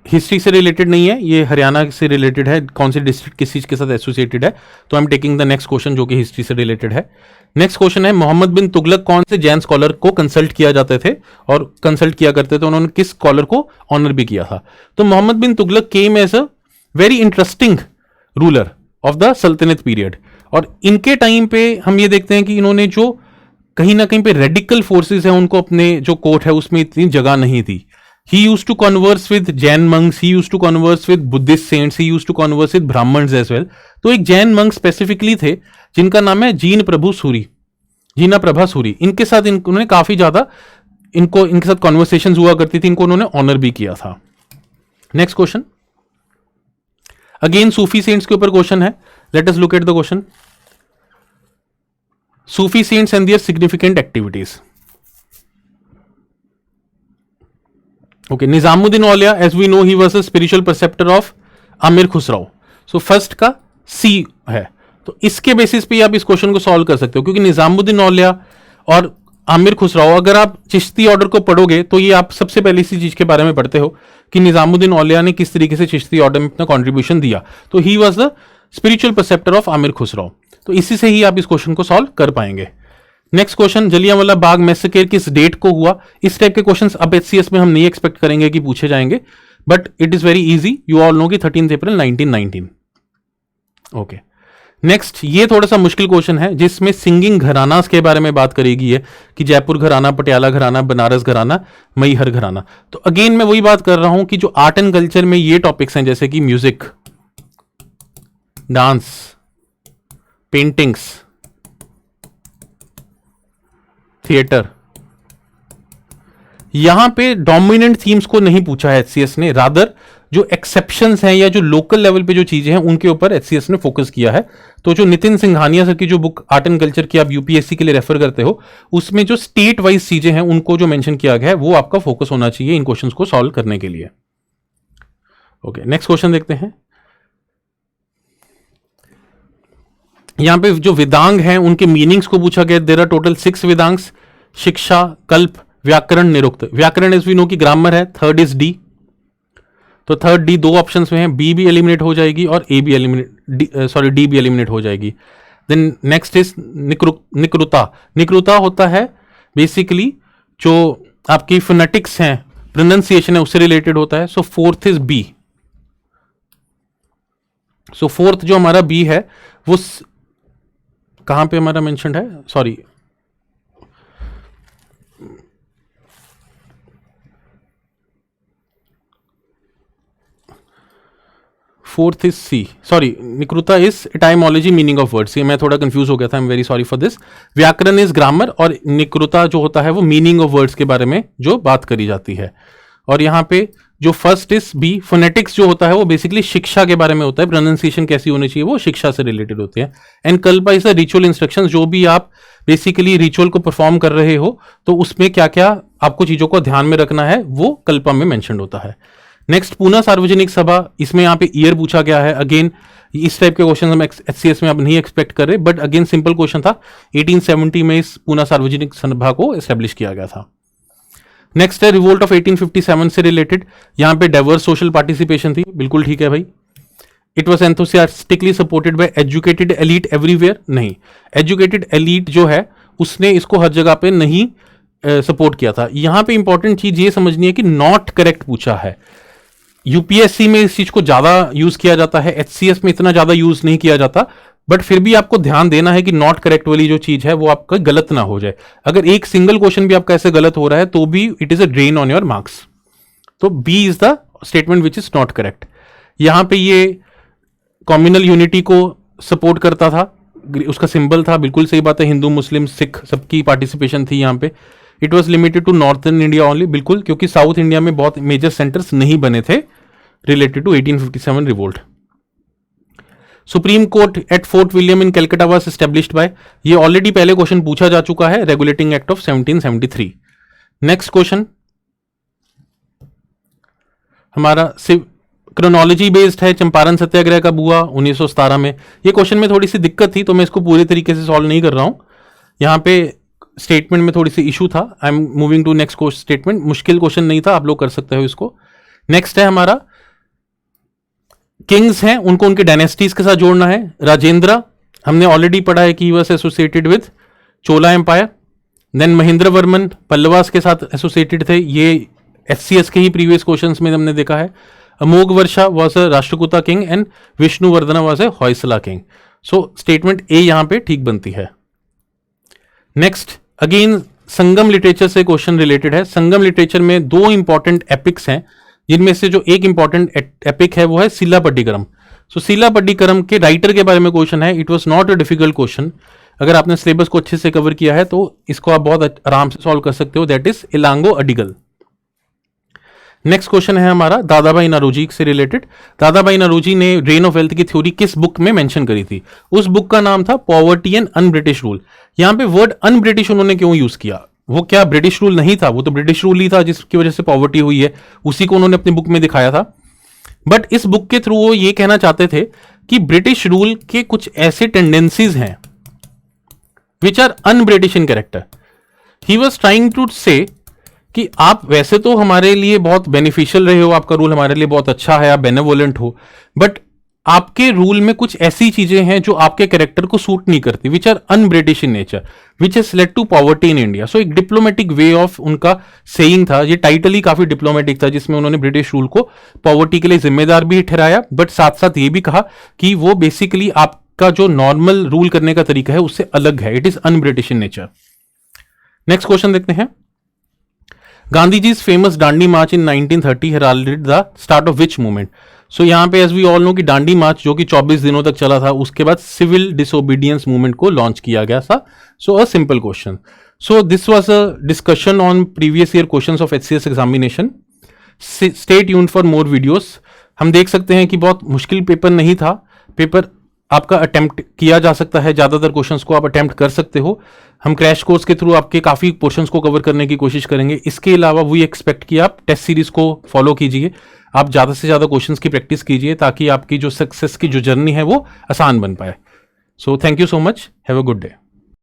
हिस्ट्री से रिलेटेड नहीं है, ये हरियाणा से रिलेटेड है, कौन से डिस्ट्रिक्ट किस चीज के साथ एसोसिएटेड है। तो I am taking the next question जो कि हिस्ट्री से रिलेटेड है। नेक्स्ट क्वेश्चन है, मोहम्मद बिन तुगलक कौन से जैन स्कॉलर को कंसल्ट किया जाते थे और कंसल्ट किया करते थे, उन्होंने किस स्कॉलर को ऑनर भी किया था? तो Mohammad bin Tughlaq came as a very interesting ruler of the सल्तनत पीरियड, और इनके टाइम पे हम ये देखते हैं कि इन्होंने जो कहीं ना कहीं पे रेडिकल फोर्सेस हैं उनको अपने जो कोर्ट है उसमें इतनी जगह नहीं थी। He used to converse with Jain monks, he used to converse with Buddhist saints, he used to converse with Brahmins as well. तो एक जैन मंक स्पेसिफिकली थे जिनका नाम है जीना प्रभा सूरी। इनके साथ उन्होंने काफी ज्यादा इनके साथ कॉन्वर्सेशन हुआ करती थी, इनको उन्होंने ऑनर भी किया था। Next question, again Sufi saints के ऊपर क्वेश्चन है। Let us look at the question. Sufi saints and their significant activities. Okay, Nizamuddin Auliya, as we know he was a spiritual preceptor of Amir Khusro. So first का C है, तो इसके basis पे आप इस क्वेश्चन को सॉल्व कर सकते हो, क्योंकि निजामुद्दीन औलिया और आमिर खुसरो, अगर आप चिश्ती ऑर्डर को पढ़ोगे तो ये आप सबसे पहले इसी चीज के बारे में पढ़ते हो कि निजामुद्दीन औलिया ने किस तरीके से चिश्ती ऑर्डर में अपना कॉन्ट्रीब्यूशन दिया। तो he was the spiritual preceptor of Amir Khusro. तो इसी से ही आप इस क्वेश्चन को सॉल्व कर पाएंगे। Next question, Jallianwala Bagh massacre किस डेट को हुआ? इस टाइप के क्वेश्चंस अब एचसीएस में हम नहीं एक्सपेक्ट करेंगे कि पूछे जाएंगे, but it is very easy, you all know कि 13 अप्रैल 1919। ओके, नेक्स्ट, ये थोड़ा सा मुश्किल क्वेश्चन है जिसमें सिंगिंग घरानास के बारे में बात करेगी है कि जयपुर घराना, पटियाला घराना, बनारस घराना, मैहर घराना। तो अगेन मैं वही बात कर रहा हूं कि जो आर्ट एंड कल्चर में ये टॉपिक्स हैं जैसे कि म्यूजिक, डांस, पेंटिंग्स, थिएटर, यहां पे डोमिनेंट थीम्स को नहीं पूछा है एचसीएस ने, रादर जो एक्सेप्शंस हैं या जो लोकल लेवल पे जो चीजें हैं उनके ऊपर एचसीएस ने फोकस किया है। तो जो नितिन सिंघानिया सर की जो बुक आर्ट एंड कल्चर की आप यूपीएससी के लिए रेफर करते हो, उसमें जो स्टेट वाइज चीजें हैं उनको जो मेंशन किया गया है वो आपका फोकस होना चाहिए इन क्वेश्चंस को सॉल्व करने के लिए। ओके, नेक्स्ट क्वेश्चन देखते हैं। यहां पे जो वेदांग हैं उनके मीनिंग्स को पूछा गया। देयर आर टोटल 6 वेदांग्स, शिक्षा, कल्प, व्याकरण, निरुक्त। व्याकरण इज वी नो की ग्रामर है, थर्ड इज डी। तो थर्ड डी दो ऑप्शंस में है, बी भी एलिमिनेट हो जाएगी और ए भी एलिमिनेट डी भी एलिमिनेट हो जाएगी। Then next is Nirukta. Nirukta होता है बेसिकली जो आपकी फोनेटिक्स हैं, प्रोनाउंसिएशन है, उससे रिलेटेड होता है। So fourth is B. So fourth जो हमारा बी है वो कहां पे हमारा मेंशन्ड है, sorry fourth is C, sorry Nirukta is etymology meaning of words. ये मैं थोड़ा कंफ्यूज हो गया था, I am very sorry for this. Vyakarana is grammar और निकृता जो होता है वो मीनिंग ऑफ वर्ड्स के बारे में जो बात करी जाती है। और यहाँ पे जो फर्स्ट इज बी, फोनेटिक्स जो होता है वो बेसिकली शिक्षा के बारे में होता है, प्रोनाउंसिएशन कैसी होनी चाहिए वो शिक्षा से रिलेटेड होती है। And Kalpa is the ritual instruction, जो भी आप बेसिकली रिचुअल को परफॉर्म कर रहे हो तो उसमें क्या क्या आपको चीजों को ध्यान में रखना है वो कल्पा में मेंशन होता है। नेक्स्ट पूना सार्वजनिक सभा, इसमें यहाँ पे ईयर पूछा गया है। अगेन इस टाइप के क्वेश्चन हम एचसीएस में अब नहीं एक्सपेक्ट कर रहे, बट अगेन सिंपल क्वेश्चन था। 1870 में इस पूना सार्वजनिक सभा को एस्टेब्लिश किया गया था। नेक्स्ट है रिवोल्ट ऑफ 1857 से रिलेटेड, यहाँ पे डाइवर्स सोशल पार्टिसिपेशन थी, बिल्कुल ठीक है भाई। It was enthusiastically supported by educated elite everywhere, नहीं, एजुकेटेड एलीट जो है उसने इसको हर जगह पे नहीं सपोर्ट किया था। यहाँ पे इंपॉर्टेंट चीज ये समझनी है कि नॉट करेक्ट पूछा है। यूपीएससी में इस चीज को ज्यादा यूज किया जाता है, एचसीएस में इतना ज्यादा यूज नहीं किया जाता, बट फिर भी आपको ध्यान देना है कि नॉट करेक्ट वाली जो चीज है वो आपका गलत ना हो जाए। अगर एक सिंगल क्वेश्चन भी आपका ऐसे गलत हो रहा है तो भी it is a drain on your marks. तो B is the statement which is not correct. यहां पे ये कम्युनल यूनिटी को सपोर्ट करता था, उसका सिंबल था, बिल्कुल सही बात है। हिंदू मुस्लिम सिख सबकी पार्टिसिपेशन थी यहाँ पे। It was limited to northern India only, बिल्कुल, क्योंकि साउथ इंडिया में बहुत मेजर सेंटर्स नहीं बने थे related to 1857 revolt. Supreme court at Fort William in Calcutta was established by, ये ऑलरेडी पहले क्वेश्चन पूछा जा चुका है, Regulating Act of 1773। Next question हमारा क्रोनोलॉजी बेस्ड है, चंपारण सत्याग्रह कब हुआ, 1917 में। ये क्वेश्चन में थोड़ी सी दिक्कत थी तो मैं इसको पूरे तरीके से सॉल्व नहीं कर रहा हूं, यहाँ पे स्टेटमेंट में थोड़ी सी इशू था। I am moving to next statement. मुश्किल क्वेश्चन नहीं था, आप लोग कर सकते हो इसको। नेक्स्ट है हमारा किंग्स हैं, उनको उनके डायनेस्टीज के साथ जोड़ना है। राजेंद्र हमने ऑलरेडी पढ़ा है कि he was associated with Chola empire. Then Mahendra Varman Pallavas के साथ एसोसिएटेड थे, ये एचसीएस के ही प्रीवियस क्वेश्चंस में हमने देखा है। Amoghavarsha was a Rashtrakuta king and Vishnuvardhana was a Hoysala king. So statement A यहां पे ठीक बनती है। नेक्स्ट अगेन संगम लिटरेचर से क्वेश्चन रिलेटेड है। संगम लिटरेचर में दो इंपॉर्टेंट एपिक्स हैं, जिनमें से जो एक इंपॉर्टेंट एपिक है वो है सिलापट्टिकरम। सो सिलापट्टिकरम के राइटर के बारे में क्वेश्चन है। It was not a difficult question, अगर आपने सिलेबस को अच्छे से कवर किया है तो इसको आप बहुत आराम से सॉल्व कर सकते हो। That is Ilango Adigal. Next question है हमारा दादाभाई नौरोजी से रिलेटेड। दादाभाई नौरोजी ने रेन ऑफ वेल्थ की थ्योरी किस बुक में मेंशन करी थी? उस बुक का नाम था poverty and un British rule. यहां पे वर्ड अन ब्रिटिश उन्होंने क्यों यूज किया? वो क्या ब्रिटिश रूल नहीं था? वो तो ब्रिटिश रूल ही था जिसकी वजह से पॉवर्टी हुई है, उसी को उन्होंने अपनी बुक में दिखाया था। बट इस बुक के थ्रू वो ये कहना चाहते थे कि ब्रिटिश रूल के कुछ ऐसे टेंडेंसीज हैं which are un British in character. He was trying to say कि आप वैसे तो हमारे लिए बहुत बेनिफिशियल रहे हो, आपका रूल हमारे लिए बहुत अच्छा है, आप बेनेवोलेंट हो, बट आपके रूल में कुछ ऐसी चीजें हैं जो आपके कैरेक्टर को सूट नहीं करती, which are un British in nature, which has led to poverty in India. So एक डिप्लोमेटिक वे ऑफ उनका सेइंग था, ये टाइटल ही काफी डिप्लोमेटिक था, जिसमें उन्होंने ब्रिटिश रूल को पॉवर्टी के लिए जिम्मेदार भी ठहराया, बट साथ साथ ये भी कहा कि वो बेसिकली आपका जो नॉर्मल रूल करने का तरीका है उससे अलग है, it is un British in nature. Next question देखते हैं। Gandhi ji famous Dandi march in 1930 heralded the start of which movement? So यहां पे एज वी ऑल नो कि डांडी मार्च जो कि 24 दिनों तक चला था, उसके बाद सिविल डिसोबीडियंस मूवमेंट को लॉन्च किया गया था। So a simple question. So this was a discussion on previous year questions of HCS examination. Stay tuned for more videos. हम देख सकते हैं कि बहुत मुश्किल पेपर नहीं था, पेपर आपका अटेम्प्ट किया जा सकता है, ज्यादातर क्वेश्चंस को आप अटेम्प्ट कर सकते हो। हम क्रैश कोर्स के थ्रू आपके काफी पोर्शंस को कवर करने की कोशिश करेंगे। इसके अलावा वी एक्सपेक्ट कि आप टेस्ट सीरीज को फॉलो कीजिए, आप ज्यादा से ज्यादा क्वेश्चंस की प्रैक्टिस कीजिए ताकि आपकी जो सक्सेस की जो जर्नी है वो आसान बन पाए। So thank you so much, have a good day.